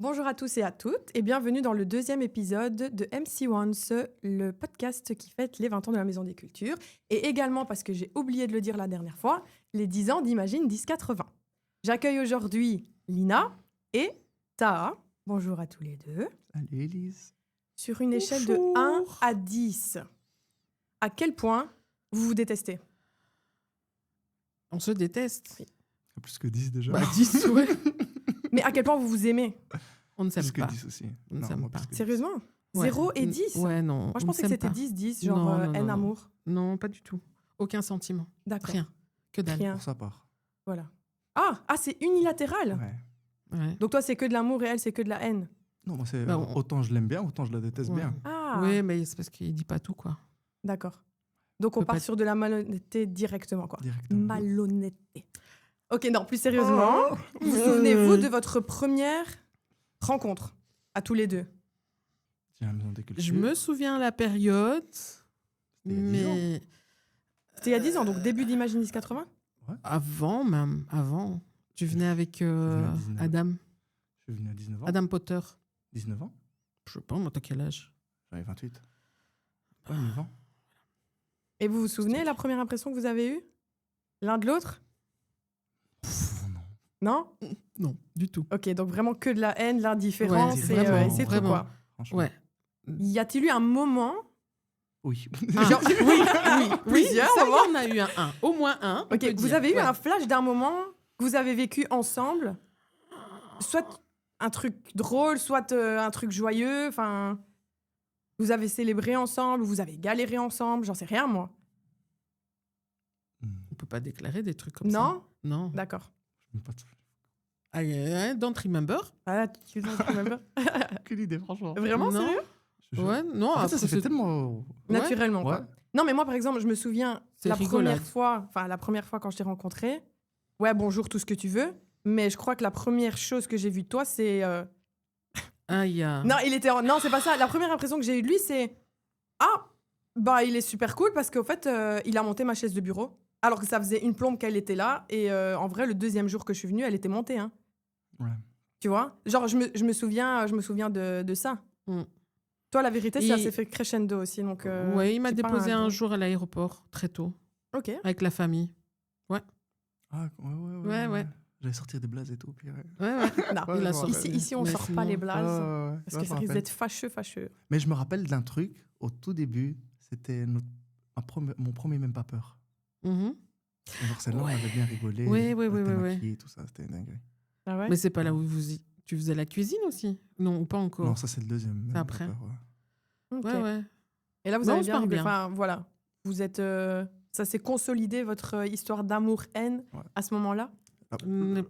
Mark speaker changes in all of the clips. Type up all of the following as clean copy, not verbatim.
Speaker 1: Bonjour à tous et à toutes et bienvenue dans le deuxième épisode de MC Once, le podcast qui fête les 20 ans de la Maison des Cultures et également, parce que j'ai oublié de le dire la dernière fois, les 10 ans d'Imagine 1080. J'accueille aujourd'hui Lina et Taha. Bonjour à tous les deux.
Speaker 2: Salut Élise.
Speaker 1: Sur une échelle de 1 à 10, à quel point vous vous détestez?
Speaker 3: On se déteste.
Speaker 1: Oui.
Speaker 2: Plus que 10 déjà.
Speaker 3: 10, ouais.
Speaker 1: Mais à quel point vous vous aimez?
Speaker 3: On ne s'aime
Speaker 2: Plus que
Speaker 3: pas.
Speaker 2: 10 aussi.
Speaker 3: On ne s'aime
Speaker 2: moi,
Speaker 3: pas.
Speaker 2: plus que 10.
Speaker 1: Sérieusement?
Speaker 3: Ouais.
Speaker 1: 0 et 10?
Speaker 3: Ouais, non.
Speaker 1: Moi, je
Speaker 3: on
Speaker 1: pensais que
Speaker 3: ne s'aime
Speaker 1: c'était
Speaker 3: pas.
Speaker 1: 10-10, genre
Speaker 3: Non, non,
Speaker 1: haine,
Speaker 3: non.
Speaker 1: amour.
Speaker 3: Non, pas du tout. Aucun sentiment.
Speaker 1: D'accord.
Speaker 3: Rien. Que dalle.
Speaker 1: Rien.
Speaker 2: Pour sa part.
Speaker 1: Voilà. Ah, c'est unilatéral.
Speaker 2: Ouais.
Speaker 3: Ouais.
Speaker 1: Donc toi, c'est que de l'amour et elle, c'est que de la haine.
Speaker 2: Non, moi, c'est
Speaker 3: Bah, on-
Speaker 2: autant je l'aime bien, autant je la déteste
Speaker 3: Ouais.
Speaker 2: bien.
Speaker 1: Ah,
Speaker 3: Oui, mais c'est parce qu'il dit pas tout, quoi.
Speaker 1: d'accord. Donc on
Speaker 3: Peut
Speaker 1: part
Speaker 3: pas-
Speaker 1: sur de la malhonnêteté directement, quoi.
Speaker 2: Directement.
Speaker 1: Malhonnêteté. Ok, non, plus sérieusement, vous souvenez-vous de votre première rencontre à tous les deux?
Speaker 2: Tiens, la Maison des Cultures.
Speaker 3: Je me souviens la période,
Speaker 2: il y a 10 ans.
Speaker 3: mais
Speaker 1: C'était il y a 10 ans, donc début d'Imagine 1080?
Speaker 3: avant même, avant. Tu venais avec
Speaker 2: venais à 19.
Speaker 3: Adam.
Speaker 2: Je suis venu à 19 ans.
Speaker 3: Adam Potter.
Speaker 2: 19 ans.
Speaker 3: Je sais pas, moi, t'as quel âge?
Speaker 2: J'avais 28. Ouais, 9 ans.
Speaker 1: Et vous vous souvenez la première impression que vous avez eue? L'un de l'autre?
Speaker 2: Pff, non.
Speaker 1: Non?
Speaker 3: Non, du tout.
Speaker 1: Ok, donc vraiment que de la haine, l'indifférence
Speaker 3: Ouais,
Speaker 1: et
Speaker 3: vraiment,
Speaker 1: c'est tout,
Speaker 3: vraiment.
Speaker 1: quoi.
Speaker 2: Franchement.
Speaker 3: Ouais.
Speaker 1: Y a-t-il eu un moment...
Speaker 2: Oui.
Speaker 3: Ah,
Speaker 1: Genre-
Speaker 3: oui,
Speaker 1: Plusieurs
Speaker 3: ça,
Speaker 1: moments.
Speaker 3: on a eu un 1. Au moins un. on
Speaker 1: Ok,
Speaker 3: peut
Speaker 1: vous
Speaker 3: dire.
Speaker 1: avez eu
Speaker 3: Ouais.
Speaker 1: un flash d'un moment que vous avez vécu ensemble, soit un truc drôle, soit un truc joyeux, enfin, vous avez célébré ensemble, vous avez galéré ensemble, j'en sais rien moi.
Speaker 3: On peut pas déclarer des trucs comme
Speaker 1: Non?
Speaker 3: ça. Non.
Speaker 1: D'accord.
Speaker 2: Je me pas de-
Speaker 3: Don't remember.
Speaker 1: Ah, tu t'en souviens même pas?
Speaker 2: Aucune idée, franchement.
Speaker 1: Vraiment,
Speaker 3: Non.
Speaker 1: sérieux?
Speaker 2: Je- je-
Speaker 3: Ouais, non.
Speaker 2: En fait,
Speaker 3: après,
Speaker 2: ça s'est fait
Speaker 3: c'est-
Speaker 2: tellement.
Speaker 3: Ouais.
Speaker 1: Naturellement, quoi.
Speaker 2: Ouais.
Speaker 1: Non, mais moi, par exemple, je me souviens
Speaker 3: C'est
Speaker 1: la
Speaker 3: rigolade.
Speaker 1: première fois quand je t'ai rencontré, ouais, bonjour, tout ce que tu veux, mais je crois que la première chose que j'ai vue de toi, c'est...
Speaker 3: Ah, il y a.
Speaker 1: Non, non, c'est pas ça. La première impression que j'ai eue de lui, c'est ah, bah il est super cool parce qu'au fait, il a monté ma chaise de bureau. Alors que ça faisait une plombe qu'elle était là. Et en vrai, le deuxième jour que je suis venue, elle était montée. Hein.
Speaker 2: Ouais.
Speaker 1: Tu vois? Genre, je me souviens de ça.
Speaker 3: Mm.
Speaker 1: Toi, la vérité, ça
Speaker 3: Et-
Speaker 1: s'est fait crescendo aussi. Donc,
Speaker 3: Ouais, il m'a
Speaker 1: c'est pas
Speaker 3: déposé un
Speaker 1: gros-
Speaker 3: jour à l'aéroport, très tôt,
Speaker 1: Ok.
Speaker 3: avec la famille.
Speaker 2: Ah, ouais.
Speaker 3: Ouais, ouais.
Speaker 2: J'allais sortir des blazes et tout. Puis, ouais.
Speaker 3: Ouais, ouais.
Speaker 1: Non.
Speaker 2: Ouais,
Speaker 3: Il a
Speaker 2: je me
Speaker 3: sorti.
Speaker 2: rappelle.
Speaker 1: Ici, on
Speaker 3: Mais
Speaker 1: sort pas
Speaker 3: sinon-
Speaker 1: les blazes.
Speaker 2: Ouais,
Speaker 1: Parce
Speaker 2: ouais,
Speaker 1: que
Speaker 2: je
Speaker 1: ça
Speaker 2: me
Speaker 1: risque
Speaker 2: rappelle.
Speaker 1: d'être fâcheux.
Speaker 2: Mais je me rappelle d'un truc, au tout début, c'était mon premier Même pas peur.
Speaker 3: Mhm.
Speaker 2: Et genre celle-là,
Speaker 3: Ouais.
Speaker 2: on avait bien rigolé.
Speaker 3: Oui,
Speaker 2: elle était
Speaker 3: ouais.
Speaker 2: maquillée, tout ça, c'était dingue.
Speaker 1: Ah ouais?
Speaker 3: Mais c'est pas là où tu faisais la cuisine aussi? Non, ou pas encore?
Speaker 2: Non, ça c'est le deuxième. Même
Speaker 3: après.
Speaker 2: pas peur, ouais.
Speaker 1: Ok.
Speaker 3: Ouais, ouais.
Speaker 1: Et là, vous
Speaker 3: Non,
Speaker 1: avez
Speaker 3: on se
Speaker 1: bien
Speaker 3: parle
Speaker 1: rigolé.
Speaker 3: bien.
Speaker 1: Enfin, voilà. Vous êtes... ça s'est consolidé, votre histoire d'amour-haine,
Speaker 2: Ouais.
Speaker 1: à ce moment-là?
Speaker 3: Mm,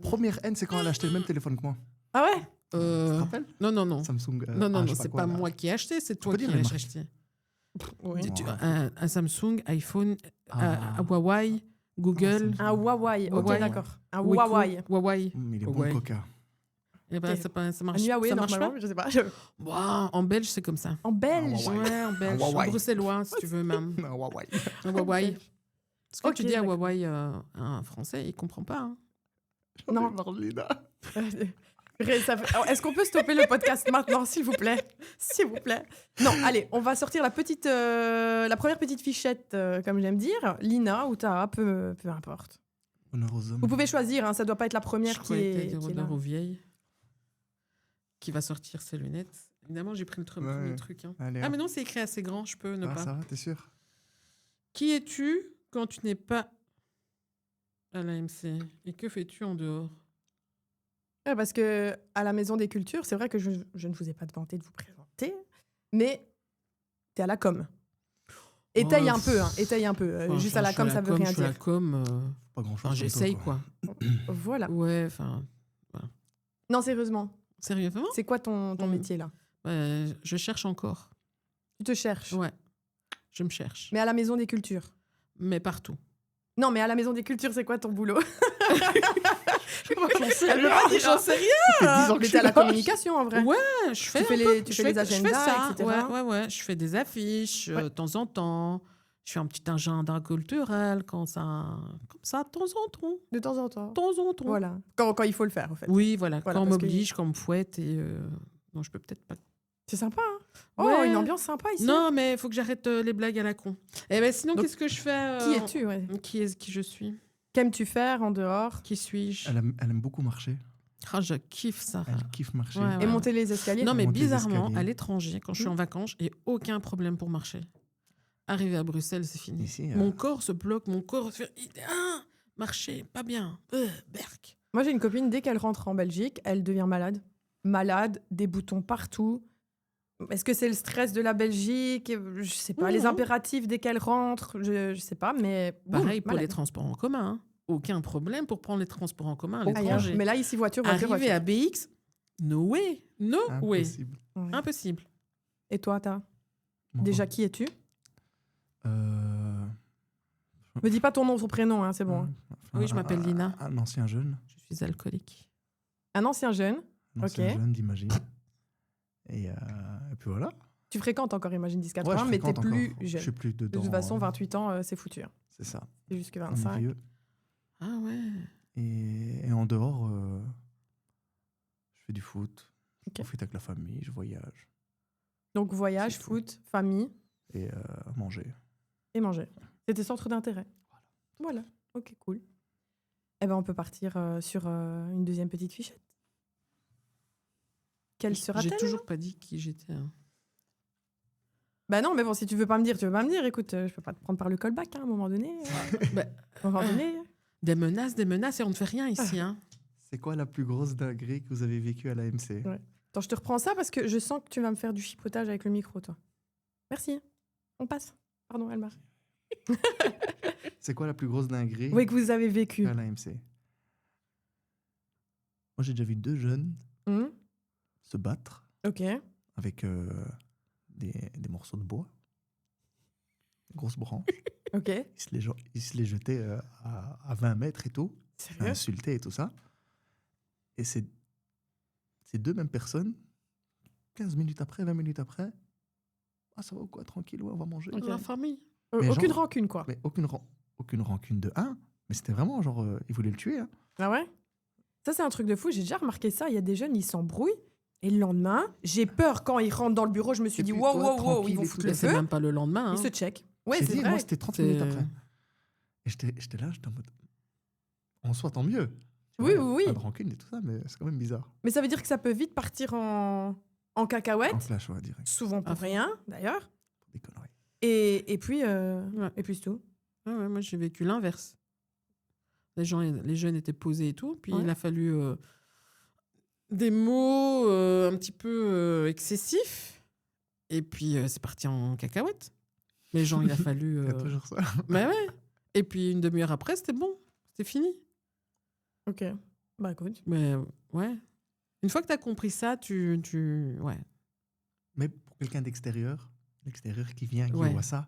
Speaker 2: Première haine, c'est quand elle a acheté le même téléphone que moi.
Speaker 1: Ah ouais?
Speaker 2: Tu te rappelles
Speaker 3: Non.
Speaker 2: Samsung.
Speaker 3: Non,
Speaker 2: je sais
Speaker 3: c'est
Speaker 2: quoi,
Speaker 3: pas
Speaker 2: là.
Speaker 3: moi qui ai acheté, c'est toi
Speaker 2: peux
Speaker 3: qui
Speaker 2: dire les
Speaker 3: l'as
Speaker 2: marques.
Speaker 3: acheté.
Speaker 1: Oui.
Speaker 3: Un Samsung, iPhone,
Speaker 2: Ah.
Speaker 3: Huawei, Google.
Speaker 2: Samsung.
Speaker 1: Un Huawei. Ok,
Speaker 3: Huawei.
Speaker 1: d'accord. Un
Speaker 3: Wiko,
Speaker 1: Huawei.
Speaker 3: Huawei.
Speaker 2: Il est bon
Speaker 3: Huawei.
Speaker 2: le coca.
Speaker 3: Eh ben,
Speaker 1: Ok.
Speaker 3: ça
Speaker 1: Un
Speaker 3: marche,
Speaker 1: Huawei,
Speaker 3: ça marche
Speaker 1: normalement,
Speaker 3: pas.
Speaker 1: je sais pas.
Speaker 3: Ouah, en belge, c'est comme ça.
Speaker 1: En belge.
Speaker 2: Huawei.
Speaker 3: Ouais, en belge.
Speaker 2: Huawei.
Speaker 3: En bruxellois, si tu veux même.
Speaker 2: Non, Huawei.
Speaker 3: Un Huawei. Ce que
Speaker 1: Ok,
Speaker 3: tu dis à
Speaker 1: d'accord.
Speaker 3: Huawei, un Français, il comprend pas. Hein.
Speaker 1: Non.
Speaker 2: Marlena.
Speaker 1: Est-ce qu'on peut stopper le podcast maintenant, s'il vous plaît? S'il vous plaît. Non, allez, on va sortir la première petite fichette, comme j'aime dire. Lina ou Taha, peu importe.
Speaker 2: Honneur aux hommes.
Speaker 1: Vous pouvez choisir, hein, ça doit pas être la
Speaker 3: Je
Speaker 1: première qui
Speaker 3: croyais que t'allais
Speaker 1: est,
Speaker 3: dire
Speaker 1: qui est là.
Speaker 3: honneur aux vieilles. Qui va sortir ses lunettes. Évidemment, j'ai pris le premier
Speaker 2: Ouais.
Speaker 3: truc. Hein.
Speaker 2: Allez,
Speaker 3: Ah,
Speaker 2: hop.
Speaker 3: mais non, c'est écrit assez grand, je peux ne
Speaker 2: Ah,
Speaker 3: pas.
Speaker 2: ça va, t'es sûr?
Speaker 3: Qui es-tu quand tu n'es pas à l'AMC? Et que fais-tu en dehors?
Speaker 1: Ouais, parce que à la Maison des Cultures, c'est vrai que je ne vous ai pas demandé de vous présenter, mais t'es à la com. Étaye un peu, hein, étaye un peu.
Speaker 3: Enfin,
Speaker 1: Juste à la
Speaker 3: je suis
Speaker 1: com, ça veut rien
Speaker 3: Je suis à la
Speaker 1: dire.
Speaker 3: com,
Speaker 2: Pas grand-chose.
Speaker 3: enfin,
Speaker 2: comme
Speaker 3: j'essaye,
Speaker 2: toi,
Speaker 3: quoi.
Speaker 1: Voilà.
Speaker 3: Ouais, enfin...
Speaker 1: Non, sérieusement,
Speaker 3: Sérieusement?
Speaker 1: c'est quoi ton
Speaker 3: Mm.
Speaker 1: métier là?
Speaker 3: Je cherche encore.
Speaker 1: Tu te cherches.
Speaker 3: Ouais, je me cherche.
Speaker 1: Mais à la Maison des Cultures.
Speaker 3: Mais partout.
Speaker 1: Non, mais à la Maison des Cultures, c'est quoi ton boulot?
Speaker 3: J'en sais
Speaker 1: Elle veut pas dire,
Speaker 3: j'en sais rien.
Speaker 2: Ça fait 10 ans que
Speaker 1: Mais
Speaker 2: je
Speaker 1: t'es à
Speaker 2: suis
Speaker 1: la
Speaker 2: là.
Speaker 1: communication en vrai.
Speaker 3: Ouais, je fais
Speaker 1: fais
Speaker 3: un
Speaker 1: les-
Speaker 3: peu-
Speaker 1: tu
Speaker 3: je
Speaker 1: fais
Speaker 3: fais-
Speaker 1: les
Speaker 3: je fais
Speaker 1: agendas,
Speaker 3: ça.
Speaker 1: etc.
Speaker 3: Ouais. Je fais des affiches
Speaker 1: Ouais.
Speaker 3: de temps en temps. Je fais un petit agenda culturel comme ça, de temps en temps.
Speaker 1: De temps en temps.
Speaker 3: De temps en temps.
Speaker 1: Voilà. Quand il faut le faire, en fait.
Speaker 3: Oui, voilà.
Speaker 1: Voilà,
Speaker 3: Quand on
Speaker 1: parce que-
Speaker 3: m'oblige, quand on me fouette. Et, non, je peux peut-être pas.
Speaker 1: C'est sympa, hein. Oh,
Speaker 3: Ouais.
Speaker 1: une ambiance sympa ici.
Speaker 3: Non, mais il faut que j'arrête les blagues à la con. Et ben sinon,
Speaker 1: Donc,
Speaker 3: qu'est-ce que je fais
Speaker 1: Qui es-tu, ouais.
Speaker 3: Qui je suis?
Speaker 1: Qu'aimes-tu faire en dehors?
Speaker 3: Qui suis-je?
Speaker 2: Elle aime beaucoup marcher.
Speaker 3: Ah, je kiffe ça.
Speaker 2: Elle kiffe marcher.
Speaker 3: Ouais, ouais.
Speaker 1: Et monter les escaliers?
Speaker 3: Non, mais
Speaker 2: Monter les
Speaker 3: bizarrement,
Speaker 2: escaliers.
Speaker 3: à l'étranger, quand je suis en vacances, j'ai aucun problème pour marcher. Arrivé à Bruxelles, c'est fini.
Speaker 2: Ici,
Speaker 3: Mon corps se bloque, mon corps se fait... marcher, pas bien. Berk.
Speaker 1: Moi, j'ai une copine, dès qu'elle rentre en Belgique, elle devient malade. Malade, des boutons partout. Est-ce que c'est le stress de la Belgique? Je sais pas. Les
Speaker 3: Non.
Speaker 1: impératifs dès qu'elle rentre, je sais pas, mais. boum,
Speaker 3: Pareil pour
Speaker 1: malade.
Speaker 3: les transports en commun. Hein. Aucun problème pour prendre les transports en commun à
Speaker 1: Ailleurs.
Speaker 3: l'étranger.
Speaker 1: Mais là, ici, voiture.
Speaker 3: Arrivé à BX, no way. No way.
Speaker 2: Impossible.
Speaker 1: Ouais.
Speaker 3: Impossible.
Speaker 1: Et toi, t'as
Speaker 2: Bon,
Speaker 1: déjà qui es-tu?
Speaker 2: euh,
Speaker 1: Me dis pas ton nom, ton prénom, hein, c'est bon. hein.
Speaker 3: Oui, je m'appelle Lina.
Speaker 2: Un ancien jeune.
Speaker 3: Je suis alcoolique.
Speaker 1: Un ancien jeune.
Speaker 2: Un ancien
Speaker 1: Ok.
Speaker 2: jeune d'Imagine. Et puis voilà.
Speaker 1: Tu fréquentes encore Imagine 10
Speaker 2: Ouais,
Speaker 1: 80,
Speaker 2: je
Speaker 1: mais t'es
Speaker 2: fréquente
Speaker 1: plus
Speaker 2: encore. Je
Speaker 1: jeune.
Speaker 2: suis plus
Speaker 1: De
Speaker 2: dedans.
Speaker 1: toute façon, 28 ans, c'est foutu. hein.
Speaker 2: C'est ça.
Speaker 1: C'est jusque
Speaker 2: On est
Speaker 1: 25.
Speaker 2: vieux.
Speaker 3: Ah ouais.
Speaker 2: Et en dehors, je fais du foot. Je
Speaker 1: Ok.
Speaker 2: profite avec la famille, je voyage.
Speaker 1: Donc, voyage,
Speaker 2: C'est tout.
Speaker 1: foot, famille
Speaker 2: Et manger.
Speaker 1: et manger. C'est tes centres d'intérêt. Voilà. Ok, cool. Eh ben, on peut partir sur une deuxième petite fichette. Quelle
Speaker 3: J'ai
Speaker 1: sera-t-elle?
Speaker 3: toujours pas dit qui j'étais. Hein.
Speaker 1: Bah non, mais bon, si tu veux pas me dire, tu veux pas me dire. Écoute, je peux pas te prendre par le callback hein, à un moment donné.
Speaker 3: Bah,
Speaker 1: À un moment donné.
Speaker 3: des menaces, et on ne fait rien ici. Hein.
Speaker 2: C'est quoi la plus grosse dinguerie que vous avez vécue à l'AMC?
Speaker 1: Ouais. Attends, je te reprends ça parce que je sens que tu vas me faire du chipotage avec le micro, toi. Merci. On passe. Pardon, Elmar.
Speaker 2: C'est quoi la plus grosse dinguerie
Speaker 1: Oui, que vous avez vécu.
Speaker 2: à l'AMC? Moi, j'ai déjà vu 2 jeunes
Speaker 1: Hum,
Speaker 2: se battre
Speaker 1: Ok.
Speaker 2: avec des morceaux de bois, une grosse branche.
Speaker 1: Ok.
Speaker 2: Ils se les jetaient à 20 mètres et tout,
Speaker 1: Sérieux?
Speaker 2: insultés et tout ça. Et ces 2 mêmes personnes, 15 minutes après, 20 minutes après, ah ça va ou quoi, tranquille, ouais, on va manger.
Speaker 1: Ok.
Speaker 3: La famille.
Speaker 2: Mais
Speaker 1: Aucune
Speaker 2: genre-
Speaker 1: rancune, quoi.
Speaker 2: Mais aucune rancune de 1, mais c'était vraiment genre, ils voulaient le tuer. Hein.
Speaker 1: Ah ouais? Ça, c'est un truc de fou. J'ai déjà remarqué ça. Il y a des jeunes, ils s'embrouillent. Et le lendemain, j'ai peur quand ils rentrent dans le bureau. Je me suis
Speaker 2: Et
Speaker 1: dit,
Speaker 2: puis,
Speaker 1: wow,
Speaker 2: toi,
Speaker 1: wow, wow,
Speaker 2: tranquille
Speaker 1: ils vont
Speaker 2: et
Speaker 1: foutre
Speaker 2: tout.
Speaker 1: le
Speaker 3: Mais c'est
Speaker 1: feu.
Speaker 3: même pas le lendemain. Hein.
Speaker 1: Ils se checkent. Ouais,
Speaker 2: J'ai
Speaker 1: c'est
Speaker 2: dit,
Speaker 1: vrai.
Speaker 2: moi, c'était 30
Speaker 3: C'est-
Speaker 2: minutes après. Et j'étais là, j'étais en mode, en soi, tant mieux. Tu
Speaker 1: Oui,
Speaker 2: vois,
Speaker 1: oui, oui.
Speaker 2: Pas de rancune et tout ça, mais c'est quand même bizarre.
Speaker 1: Mais ça veut dire que ça peut vite partir en cacahuète.
Speaker 2: En clash, ouais, direct.
Speaker 1: Souvent pour
Speaker 3: À fond.
Speaker 1: rien, d'ailleurs.
Speaker 2: Des conneries.
Speaker 1: Et puis,
Speaker 3: Ouais.
Speaker 1: et puis c'est tout.
Speaker 3: Ah ouais, moi, j'ai vécu l'inverse. Les jeunes étaient posés et tout. Puis
Speaker 1: Ouais.
Speaker 3: il a fallu des mots un petit peu excessifs. Et puis c'est parti en cacahuète. Les gens, il a fallu.
Speaker 2: Il y a toujours ça.
Speaker 3: Bah ouais. Et puis une demi-heure après, c'était bon. C'était fini.
Speaker 1: Ok. Bah écoute.
Speaker 3: Mais ouais. Une fois que tu as compris ça, ouais.
Speaker 2: Mais pour quelqu'un l'extérieur qui vient, qui
Speaker 3: Ouais.
Speaker 2: voit ça,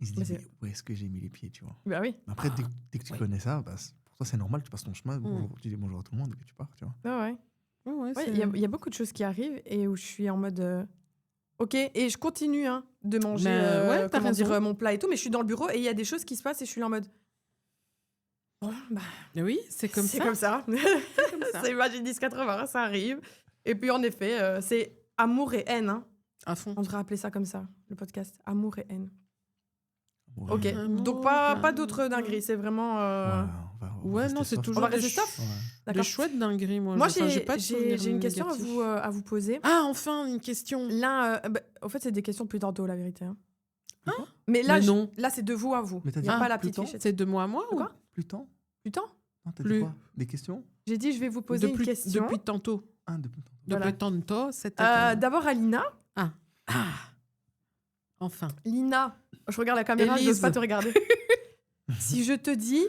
Speaker 2: il se dit,
Speaker 1: Mais c'est-
Speaker 2: mais où est-ce que j'ai mis les pieds, tu vois.
Speaker 1: Bah oui.
Speaker 2: Mais après, dès que tu
Speaker 3: ouais.
Speaker 2: connais ça, bah, pour toi, c'est normal, tu passes ton chemin, bonjour, tu dis bonjour à tout le monde et puis tu pars, tu vois.
Speaker 1: Ah ouais.
Speaker 3: Ouais, ouais,
Speaker 1: Ouais,
Speaker 3: c'est-
Speaker 1: il y a beaucoup de choses qui arrivent et où je suis en mode. Ok, et je continue hein, de manger
Speaker 3: Mais, ouais, t'as
Speaker 1: comment dire,
Speaker 3: raison.
Speaker 1: mon plat et tout, mais je suis dans le bureau et il y a des choses qui se passent et je suis là en mode. Bon, bah,
Speaker 3: Oui, c'est comme ça.
Speaker 1: c'est comme ça.
Speaker 3: comme ça.
Speaker 1: C'est Imagine 1080, ça arrive. Et puis en effet, c'est amour et haine. Hein.
Speaker 3: À fond.
Speaker 1: On devrait appeler ça comme ça, le podcast. Amour et haine.
Speaker 2: Ouais.
Speaker 1: Ok,
Speaker 3: Amour,
Speaker 1: donc pas
Speaker 3: bah,
Speaker 1: d'autres dingueries, c'est vraiment.
Speaker 2: Ouais, on va
Speaker 3: Ouais,
Speaker 2: rester
Speaker 3: non, c'est
Speaker 2: soft.
Speaker 3: toujours
Speaker 1: On va
Speaker 3: des
Speaker 1: rester
Speaker 3: ch-
Speaker 1: soft.
Speaker 2: Ouais.
Speaker 3: Des
Speaker 1: D'accord.
Speaker 3: chouettes dingueries, moi.
Speaker 1: Moi,
Speaker 3: Enfin,
Speaker 1: j'ai
Speaker 3: pas de souvenirs
Speaker 1: une question
Speaker 3: négatifs.
Speaker 1: à vous poser.
Speaker 3: Ah, enfin, une question.
Speaker 1: L'un, en fait, c'est des questions plus tantôt, la vérité. Hein.
Speaker 3: Hein
Speaker 1: Mais là,
Speaker 3: Mais non.
Speaker 1: là c'est de vous à vous.
Speaker 2: Mais t'as
Speaker 1: Il
Speaker 2: dit
Speaker 1: n'y a
Speaker 3: Ah,
Speaker 1: pas la
Speaker 2: plus
Speaker 1: petite
Speaker 2: tôt
Speaker 1: fichette.
Speaker 3: C'est de moi à moi ou
Speaker 1: Quoi
Speaker 2: Plus de temps
Speaker 1: Du temps
Speaker 2: Non, t'as
Speaker 3: Plus.
Speaker 2: dit quoi? Des questions?
Speaker 1: J'ai dit, je vais vous poser
Speaker 3: depuis,
Speaker 1: une question.
Speaker 3: Depuis tantôt.
Speaker 2: Depuis tantôt.
Speaker 1: Voilà.
Speaker 3: Depuis tantôt, c'était.
Speaker 1: D'abord à Lina.
Speaker 3: Ah. Enfin.
Speaker 1: Lina, je regarde la caméra, je n'ose
Speaker 3: Élise.
Speaker 1: pas te regarder. Si je te dis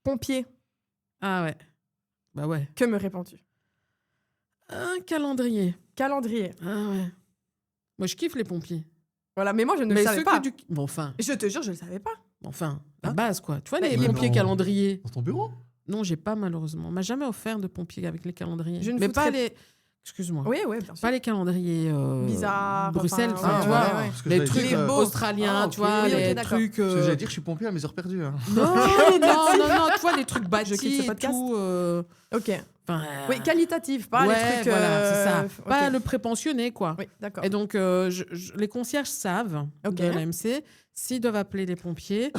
Speaker 1: pompier,
Speaker 3: Ah ouais. Bah ouais.
Speaker 1: que me réponds-tu?
Speaker 3: Un calendrier.
Speaker 1: Calendrier.
Speaker 3: Ah ouais. Moi, je kiffe les pompiers.
Speaker 1: Voilà, mais moi, je ne le
Speaker 3: Mais
Speaker 1: savais
Speaker 3: ceux
Speaker 1: pas.
Speaker 3: que du. Bon, enfin.
Speaker 1: Je te jure, je ne le savais pas.
Speaker 3: La
Speaker 2: Hein
Speaker 3: base, quoi. Tu vois,
Speaker 1: Mais
Speaker 3: les
Speaker 1: il est
Speaker 3: pompiers
Speaker 2: non.
Speaker 3: calendriers.
Speaker 2: Dans ton bureau?
Speaker 3: Non, j'ai pas, malheureusement. On m'a jamais offert de pompier avec les calendriers.
Speaker 1: Je ne
Speaker 3: Mais pas
Speaker 1: foutrais-
Speaker 3: les. Excuse-moi.
Speaker 1: Oui, oui, bien sûr.
Speaker 3: Pas les calendriers
Speaker 1: Bizarres,
Speaker 3: Bruxelles,
Speaker 1: enfin,
Speaker 3: enfin,
Speaker 1: ouais,
Speaker 3: tu vois.
Speaker 1: ouais, ouais.
Speaker 2: Parce que
Speaker 3: Les
Speaker 2: j'allais
Speaker 3: trucs
Speaker 2: dire,
Speaker 3: australiens,
Speaker 2: ah,
Speaker 3: tu vois,
Speaker 2: ok.
Speaker 1: Oui, ok,
Speaker 3: les
Speaker 1: d'accord.
Speaker 3: trucs...
Speaker 2: Parce que j'allais dire, je suis pompier à mes heures perdues. Hein.
Speaker 3: Non, non, tu vois, les trucs
Speaker 1: quitte
Speaker 3: bâtis
Speaker 1: ce
Speaker 3: et
Speaker 1: podcast.
Speaker 3: tout.
Speaker 1: Ok.
Speaker 3: Enfin,
Speaker 1: Oui, qualitatif, pas
Speaker 3: ouais,
Speaker 1: les trucs.
Speaker 3: voilà, c'est ça.
Speaker 1: ok.
Speaker 3: Pas le prépensionné, quoi.
Speaker 1: Oui, d'accord.
Speaker 3: Et donc, les concierges savent
Speaker 1: Ok.
Speaker 3: de l'AMC s'ils doivent appeler les pompiers.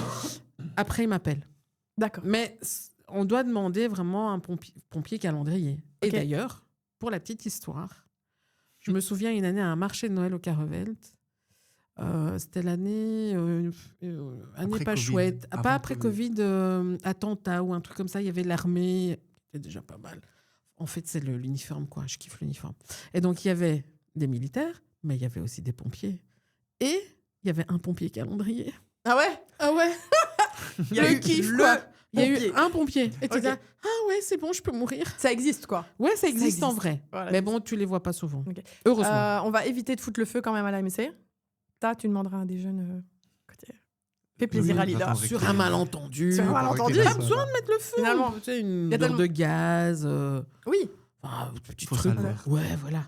Speaker 3: Après, ils m'appellent.
Speaker 1: D'accord.
Speaker 3: Mais on doit demander vraiment un pompier calendrier. Et
Speaker 1: Ok.
Speaker 3: d'ailleurs, pour la petite histoire, je me souviens une année à un marché de Noël au Caravelt. C'était l'année année
Speaker 2: Après
Speaker 3: pas
Speaker 2: Covid.
Speaker 3: chouette.
Speaker 2: Avant
Speaker 3: Pas après
Speaker 2: Covid.
Speaker 3: Covid, attentat ou un truc comme ça. Il y avait l'armée. C'était déjà pas mal. En fait, c'est l'uniforme, quoi. Je kiffe l'uniforme. Et donc, il y avait des militaires, mais il y avait aussi des pompiers. Et il y avait un pompier calendrier.
Speaker 1: Ah ouais.
Speaker 3: Ah ouais.
Speaker 1: Il y a
Speaker 3: Le
Speaker 1: eu
Speaker 3: kiff,
Speaker 1: le
Speaker 3: quoi. Il y a
Speaker 1: pompier.
Speaker 3: eu un pompier. Et tu
Speaker 1: Ok.
Speaker 3: dis, ah ouais, c'est bon, je peux mourir.
Speaker 1: Ça existe, quoi.
Speaker 3: Ouais, ça existe en
Speaker 1: existe.
Speaker 3: vrai.
Speaker 1: Voilà.
Speaker 3: Mais bon, tu les vois pas souvent.
Speaker 1: Ok.
Speaker 3: Heureusement.
Speaker 1: On va éviter de foutre le feu quand même à l'AMC. Tu demanderas à des jeunes. Côté... Fais plaisir
Speaker 2: Oui,
Speaker 1: à Lila.
Speaker 2: j'attendrai
Speaker 3: Sur
Speaker 2: que-
Speaker 3: un malentendu.
Speaker 1: Sur un
Speaker 2: Pas
Speaker 1: malentendu.
Speaker 2: avec
Speaker 3: Pas
Speaker 2: les
Speaker 3: besoin
Speaker 2: autres.
Speaker 3: de mettre le feu.
Speaker 1: Finalement.
Speaker 3: Tu sais, une
Speaker 1: Il y a
Speaker 3: odeur
Speaker 1: tellement-
Speaker 3: de gaz.
Speaker 1: Oui.
Speaker 3: Enfin, petit
Speaker 2: Faut
Speaker 3: truc.
Speaker 2: savoir.
Speaker 3: Ouais, voilà.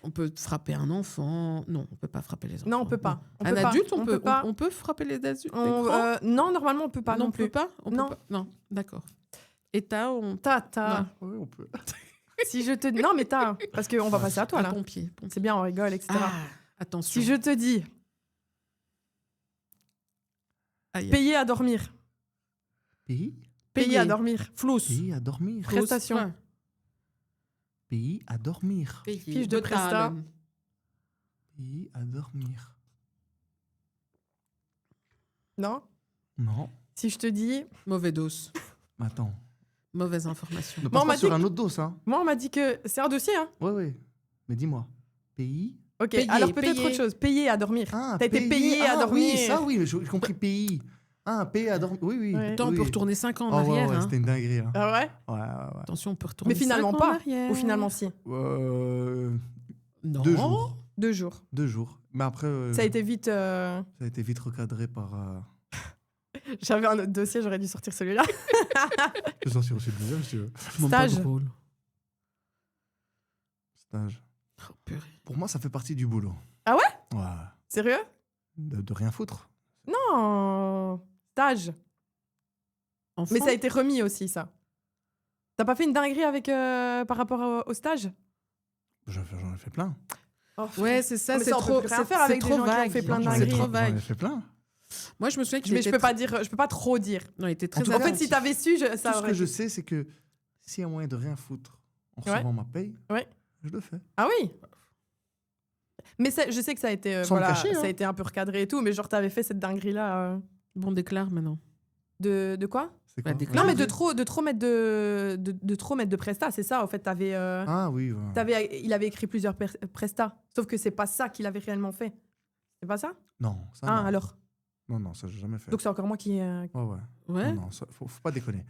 Speaker 3: On peut frapper un enfant. Non, on peut pas frapper les enfants.
Speaker 1: Non, on peut pas. On
Speaker 3: Un
Speaker 1: peut pas.
Speaker 3: adulte, on peut
Speaker 1: pas.
Speaker 3: on peut frapper les adultes.
Speaker 1: On-
Speaker 3: les grands
Speaker 1: non, normalement, on peut pas
Speaker 3: non,
Speaker 1: non
Speaker 3: on peut
Speaker 1: plus.
Speaker 3: pas. On peut
Speaker 1: Non.
Speaker 3: pas. Non, d'accord. Et on
Speaker 1: T'as.
Speaker 2: Ouais, on peut.
Speaker 1: Si je te. Non, mais t'as. Parce qu'on va passer à toi,
Speaker 3: un
Speaker 1: là.
Speaker 3: pompier.
Speaker 1: C'est bien, on rigole, etc.
Speaker 3: Ah, attention.
Speaker 1: Si je te dis
Speaker 3: Aïe.
Speaker 1: payer à dormir.
Speaker 2: Pays
Speaker 1: Payer à dormir.
Speaker 3: Flous.
Speaker 2: Pays à dormir.
Speaker 1: Flous. Prestation.
Speaker 3: Ouais.
Speaker 2: Pays à dormir.
Speaker 3: Payer.
Speaker 1: Fiche de presta.
Speaker 3: Betalen.
Speaker 2: Pays à dormir.
Speaker 1: Non.
Speaker 2: Non.
Speaker 1: Si je te dis.
Speaker 3: Mauvais dos.
Speaker 2: Attends.
Speaker 3: Mauvaise information.
Speaker 2: Ne
Speaker 1: Bon, on
Speaker 2: passe
Speaker 1: m'a
Speaker 2: pas sur
Speaker 1: dit
Speaker 2: un autre dos, hein.
Speaker 1: Moi, on m'a dit que c'est un dossier, hein.
Speaker 2: Ouais, ouais. Mais dis-moi. Pays.
Speaker 1: Ok,
Speaker 3: Payer,
Speaker 1: alors peut-être
Speaker 3: payer.
Speaker 1: autre chose. Payer à dormir.
Speaker 2: Ah,
Speaker 1: T'as été
Speaker 2: pays.
Speaker 1: payé à
Speaker 2: Ah,
Speaker 1: dormir.
Speaker 2: Oui, ça, oui. Mais j'ai compris pays. Ah, payer à dormir. Oui, oui.
Speaker 1: Ouais.
Speaker 3: Attends, on
Speaker 2: oui.
Speaker 3: peut retourner 5 ans en
Speaker 2: Oh, ouais,
Speaker 3: arrière.
Speaker 2: ouais,
Speaker 3: hein.
Speaker 2: c'était une dinguerie. Hein.
Speaker 1: Ah ouais.
Speaker 2: Ouais, ouais,
Speaker 3: Attention, on peut retourner
Speaker 1: Mais finalement
Speaker 3: 5 ans
Speaker 1: pas.
Speaker 3: en arrière.
Speaker 1: Ou finalement si.
Speaker 2: ouais.
Speaker 3: Non.
Speaker 2: 2 jours.
Speaker 1: 2 jours.
Speaker 2: 2 jours. Mais après,
Speaker 1: Ça a été vite.
Speaker 2: ça a été vite recadré par.
Speaker 1: J'avais un autre dossier, j'aurais dû sortir celui-là.
Speaker 2: Je suis sorti aussi le deuxième, si tu veux.
Speaker 3: Même pas
Speaker 1: Stage.
Speaker 3: drôle.
Speaker 2: Stage.
Speaker 3: Oh, purée.
Speaker 2: Pour moi, ça fait partie du boulot.
Speaker 1: Ah ouais?
Speaker 2: Ouais.
Speaker 1: Sérieux?
Speaker 2: De rien foutre.
Speaker 1: Non. Stage.
Speaker 3: Enfant.
Speaker 1: Mais ça a été remis aussi, ça. T'as pas fait une dinguerie avec par rapport au stage?
Speaker 2: J'en ai fait plein.
Speaker 3: Ouais, c'est ça,
Speaker 1: Mais
Speaker 3: c'est
Speaker 1: ça, on peut
Speaker 3: trop,
Speaker 1: plus rien
Speaker 3: c'est
Speaker 1: faire avec
Speaker 3: c'est
Speaker 1: des
Speaker 3: trop
Speaker 1: gens qui ont
Speaker 3: vague.
Speaker 1: fait plein de
Speaker 2: J'en ai
Speaker 3: C'est
Speaker 1: dingueries.
Speaker 3: trop
Speaker 2: J'en
Speaker 3: vague.
Speaker 2: ai fait plein.
Speaker 3: Moi, je me souviens que
Speaker 1: Mais
Speaker 3: j'étais
Speaker 1: je peux pas trop dire.
Speaker 3: Non, il était très
Speaker 2: tout cas,
Speaker 1: En fait,
Speaker 3: attentif.
Speaker 1: si t'avais su, ça
Speaker 2: Tout ce
Speaker 1: aurait
Speaker 2: que je
Speaker 1: été-
Speaker 2: sais, c'est que s'il y a moyen de rien foutre en
Speaker 1: Ouais.
Speaker 2: recevant ma paye,
Speaker 1: Ouais.
Speaker 2: je le fais.
Speaker 1: Ah oui. Mais je sais que ça a été
Speaker 2: Sans le
Speaker 1: voilà,
Speaker 2: cacher,
Speaker 1: ça a
Speaker 2: hein.
Speaker 1: été un peu recadré et tout, mais genre t'avais fait cette dinguerie là
Speaker 3: Bon, déclare maintenant.
Speaker 1: de quoi?
Speaker 2: C'est
Speaker 3: Bah,
Speaker 2: quoi
Speaker 3: déclare.
Speaker 1: Non, mais
Speaker 3: oui.
Speaker 1: de trop mettre de trop mettre de presta, c'est ça. En fait, t'avais
Speaker 2: Ah oui. Ouais.
Speaker 1: il avait écrit plusieurs prestats, sauf que c'est pas ça qu'il avait réellement fait. C'est pas ça?
Speaker 2: Non, ça
Speaker 1: Ah
Speaker 2: non.
Speaker 1: alors.
Speaker 2: Non, ça j'ai jamais fait.
Speaker 1: Donc c'est encore moi qui.
Speaker 2: Ouais, ouais.
Speaker 3: Ouais.
Speaker 2: Non, ça, faut pas déconner.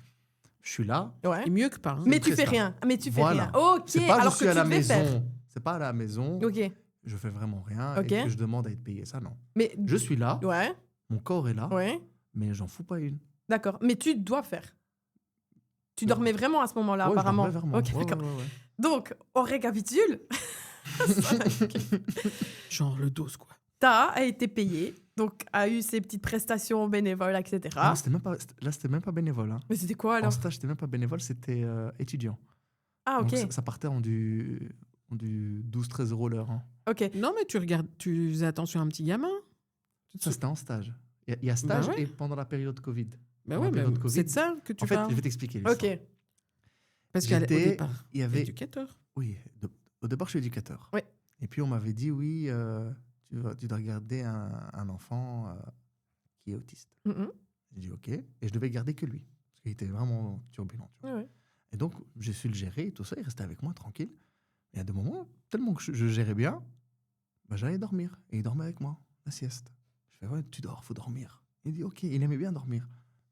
Speaker 2: Je suis là.
Speaker 1: Ouais.
Speaker 3: Et mieux que pas. hein.
Speaker 1: Mais tu fais
Speaker 2: presta.
Speaker 1: rien. Mais tu fais
Speaker 2: Voilà.
Speaker 1: rien. Ok.
Speaker 2: C'est pas
Speaker 1: alors
Speaker 2: je suis
Speaker 1: que
Speaker 2: à
Speaker 1: tu
Speaker 2: la
Speaker 1: devais
Speaker 2: maison.
Speaker 1: faire.
Speaker 2: C'est pas à la maison.
Speaker 1: Ok.
Speaker 2: Je fais vraiment rien
Speaker 1: Ok.
Speaker 2: et que je demande à être payé. Ça non.
Speaker 1: Mais
Speaker 2: Je suis là.
Speaker 1: ouais.
Speaker 2: Mon corps est là.
Speaker 1: Ouais.
Speaker 2: Mais j'en fous pas une.
Speaker 1: D'accord. Mais tu dois faire. Tu
Speaker 2: Non.
Speaker 1: dormais vraiment à ce moment-là,
Speaker 2: Ouais, je
Speaker 1: apparemment.
Speaker 2: dormais vraiment.
Speaker 1: Ok,
Speaker 2: Ouais,
Speaker 1: d'accord.
Speaker 2: ouais, ouais.
Speaker 1: Donc, on récapitule.
Speaker 3: Genre le dos, quoi.
Speaker 1: Ta a été payé, donc a eu ses petites prestations bénévoles, etc.
Speaker 2: Non, c'était même pas, là, c'était même pas bénévole. Hein.
Speaker 1: Mais c'était quoi
Speaker 2: En
Speaker 1: alors?
Speaker 2: stage, c'était même pas bénévole, c'était étudiant.
Speaker 1: Ah, ok.
Speaker 2: Donc, ça partait en du 12-13 euros l'heure. Hein.
Speaker 1: Ok.
Speaker 3: Non, mais tu faisais attention à un petit gamin.
Speaker 2: Ça, c'était en stage. Il y a stage
Speaker 3: Bah ouais.
Speaker 2: et pendant la période Covid.
Speaker 3: Bah
Speaker 2: En
Speaker 3: ouais, mais
Speaker 2: période Covid.
Speaker 3: c'est de ça que tu
Speaker 2: En fait,
Speaker 3: parles.
Speaker 2: je vais t'expliquer l'histoire.
Speaker 1: Ok.
Speaker 3: Parce qu'au
Speaker 2: j'étais-
Speaker 3: départ,
Speaker 2: Il y avait...
Speaker 3: éducateur.
Speaker 2: Oui, au départ, je suis éducateur.
Speaker 1: Ouais.
Speaker 2: Et puis, on m'avait dit, oui, tu dois garder un enfant qui est autiste.
Speaker 1: Mhm.
Speaker 2: J'ai dit, OK. Et je devais garder que lui. Parce qu'il était vraiment turbulent. Tu vois.
Speaker 1: Ouais, ouais.
Speaker 2: Et donc, j'ai su le gérer et tout ça. Il restait avec moi, tranquille. Et à des moments, tellement que je gérais bien, bah, j'allais dormir. Et il dormait avec moi, la sieste. Je fais, ouais, tu dors, faut dormir. Il dit, OK. Il aimait bien dormir.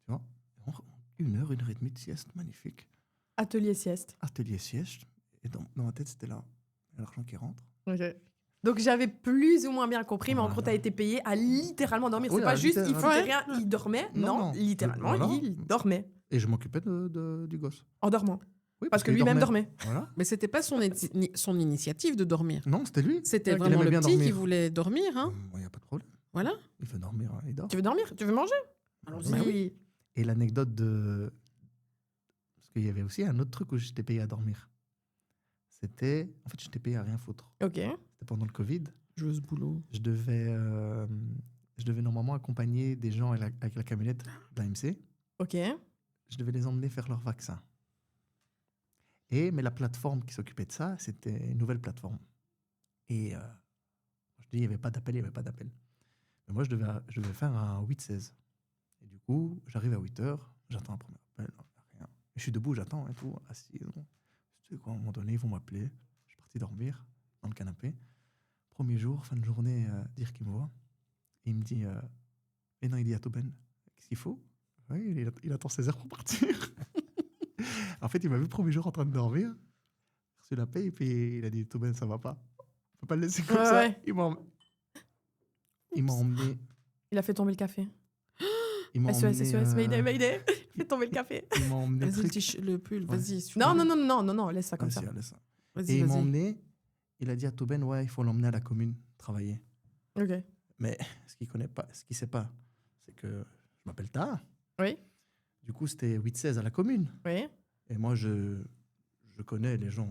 Speaker 2: Tu vois. 1 heure et demie de sieste, magnifique.
Speaker 1: Atelier sieste.
Speaker 2: Atelier sieste. Et dans ma tête, c'était là. L'argent qui rentre.
Speaker 1: Ok. Donc j'avais plus ou moins bien compris, mais en
Speaker 2: Voilà.
Speaker 1: gros, t'as été payé à littéralement dormir.
Speaker 2: Oui,
Speaker 1: C'est pas
Speaker 2: à
Speaker 1: juste, il
Speaker 2: littéralement.
Speaker 1: foutait
Speaker 3: Ouais.
Speaker 1: rien, il dormait.
Speaker 2: Non,
Speaker 1: Non,
Speaker 2: non.
Speaker 1: littéralement,
Speaker 2: Voilà.
Speaker 1: il dormait.
Speaker 2: Et je m'occupais du gosse.
Speaker 1: En dormant.
Speaker 2: Oui,
Speaker 1: Parce que
Speaker 2: qu'il
Speaker 1: lui-même dormait.
Speaker 2: Voilà.
Speaker 3: Mais c'était pas son initiative de dormir.
Speaker 2: Non, c'était lui.
Speaker 3: C'était
Speaker 1: Ok.
Speaker 3: vraiment
Speaker 2: Il aimait
Speaker 3: le
Speaker 2: bien
Speaker 3: petit qui
Speaker 2: dormir.
Speaker 3: voulait dormir. Hein.
Speaker 2: Il n'y a pas de problème.
Speaker 3: Voilà.
Speaker 2: Il veut dormir, il dort.
Speaker 1: Tu veux dormir? Tu veux manger? Allons-y.
Speaker 3: Bah oui.
Speaker 2: Et l'anecdote de... Parce qu'il y avait aussi un autre truc où j'étais payé à dormir. C'était... En fait, j'étais payé à rien foutre.
Speaker 1: Ok.
Speaker 2: C'était pendant le Covid.
Speaker 3: Joueuse boulot.
Speaker 2: Je devais normalement accompagner des gens avec la camionnette de l'AMC.
Speaker 1: Ok.
Speaker 2: Je devais les emmener faire leur vaccin. Mais la plateforme qui s'occupait de ça, c'était une nouvelle plateforme. Et je dis, il n'y avait pas d'appel. Mais moi, je devais faire un 8-16. Et du coup, j'arrive à 8h, j'attends un premier appel, rien. Je suis debout, j'attends et tout, assis. Non. Tu sais quoi, à un moment donné, ils vont m'appeler. Je suis parti dormir dans le canapé. Premier jour, fin de journée, dire qu'il me voit. Et il me dit, et non, il dit à Toben, qu'est-ce qu'il faut? Oui, il attend 16h pour partir. En fait, il m'a vu le premier jour en train de dormir. J'ai reçu la paye et puis il a dit, Toben, ça va pas. On peut pas le laisser comme
Speaker 1: Ouais,
Speaker 2: ça.
Speaker 1: ouais.
Speaker 2: Il m'a emmené.
Speaker 1: Il a fait tomber le café.
Speaker 2: Il m'a
Speaker 1: SOS,
Speaker 2: emmené,
Speaker 1: SOS, Mayday. Fait tomber le café.
Speaker 2: il m'a emmené
Speaker 3: Vas-y,
Speaker 2: truc.
Speaker 3: le pull,
Speaker 2: Ouais.
Speaker 3: vas-y.
Speaker 1: Non, laisse ça comme
Speaker 2: Ah,
Speaker 1: ça.
Speaker 2: si, allez, ça.
Speaker 3: Vas-y,
Speaker 2: Et il m'a
Speaker 3: vas-y.
Speaker 2: emmené. Il a dit à Toben, ouais, il faut l'emmener à la commune travailler.
Speaker 1: Ok.
Speaker 2: Mais ce qu'il connaît pas, ce qu'il sait pas, c'est que je m'appelle Taha.
Speaker 1: Oui,
Speaker 2: Du coup, c'était 8-16 à la commune.
Speaker 1: oui.
Speaker 2: Et moi, je connais les gens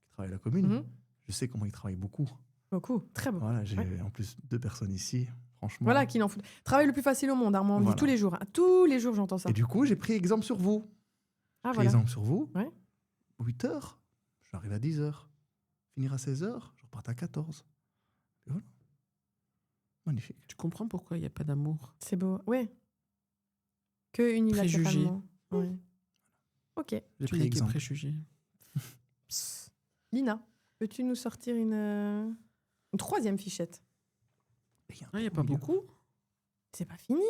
Speaker 2: qui travaillent à la commune.
Speaker 1: Mhm.
Speaker 2: Je sais comment ils travaillent beaucoup.
Speaker 1: Beaucoup. Très beau.
Speaker 2: Voilà, j'ai
Speaker 1: Ouais.
Speaker 2: en plus 2 personnes ici. Franchement.
Speaker 1: Voilà qui n'en fout. Travail le plus facile au monde, hein, moi, on me dit
Speaker 2: Voilà.
Speaker 1: tous les jours. Hein. Tous les jours, j'entends ça.
Speaker 2: Et du coup, j'ai pris exemple sur vous.
Speaker 1: Ah,
Speaker 2: Pris
Speaker 1: voilà.
Speaker 2: exemple sur vous.
Speaker 1: Ouais.
Speaker 2: 8h, j'arrive à 10h. Finir à 16h, je repars à 14. Et voilà. Magnifique.
Speaker 3: Tu comprends pourquoi il n'y a pas d'amour.
Speaker 1: C'est beau. Ouais. Que unilatéralement. Ouais. Ok.
Speaker 2: J'ai
Speaker 3: Tu
Speaker 2: pris
Speaker 3: n'es que
Speaker 2: exemple.
Speaker 3: préjugé.
Speaker 1: Lina, peux-tu nous sortir une troisième fichette?
Speaker 2: Et il y a un
Speaker 3: Il n'y a
Speaker 2: trou
Speaker 3: pas
Speaker 2: au milieu.
Speaker 3: beaucoup.
Speaker 1: C'est pas fini.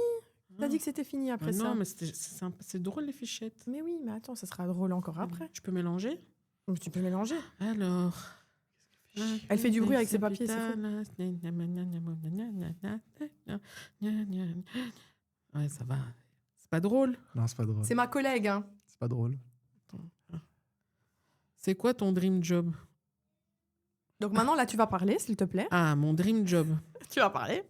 Speaker 1: T'as dit que c'était fini après
Speaker 3: Ah
Speaker 1: ça.
Speaker 3: non, mais c'est drôle les fichettes.
Speaker 1: Mais oui, mais attends, ça sera drôle encore après.
Speaker 3: Tu peux mélanger.
Speaker 1: Mais tu peux mélanger.
Speaker 3: Alors.
Speaker 1: Elle fait du bruit avec ses papiers, c'est
Speaker 3: Ouais, ça va. C'est pas drôle.
Speaker 2: Non, c'est pas drôle.
Speaker 1: C'est ma collègue. Hein.
Speaker 2: C'est pas drôle.
Speaker 3: C'est quoi ton dream job?
Speaker 1: Donc maintenant, là, tu vas parler, s'il te plaît.
Speaker 3: Ah, mon dream job.
Speaker 1: Tu vas parler.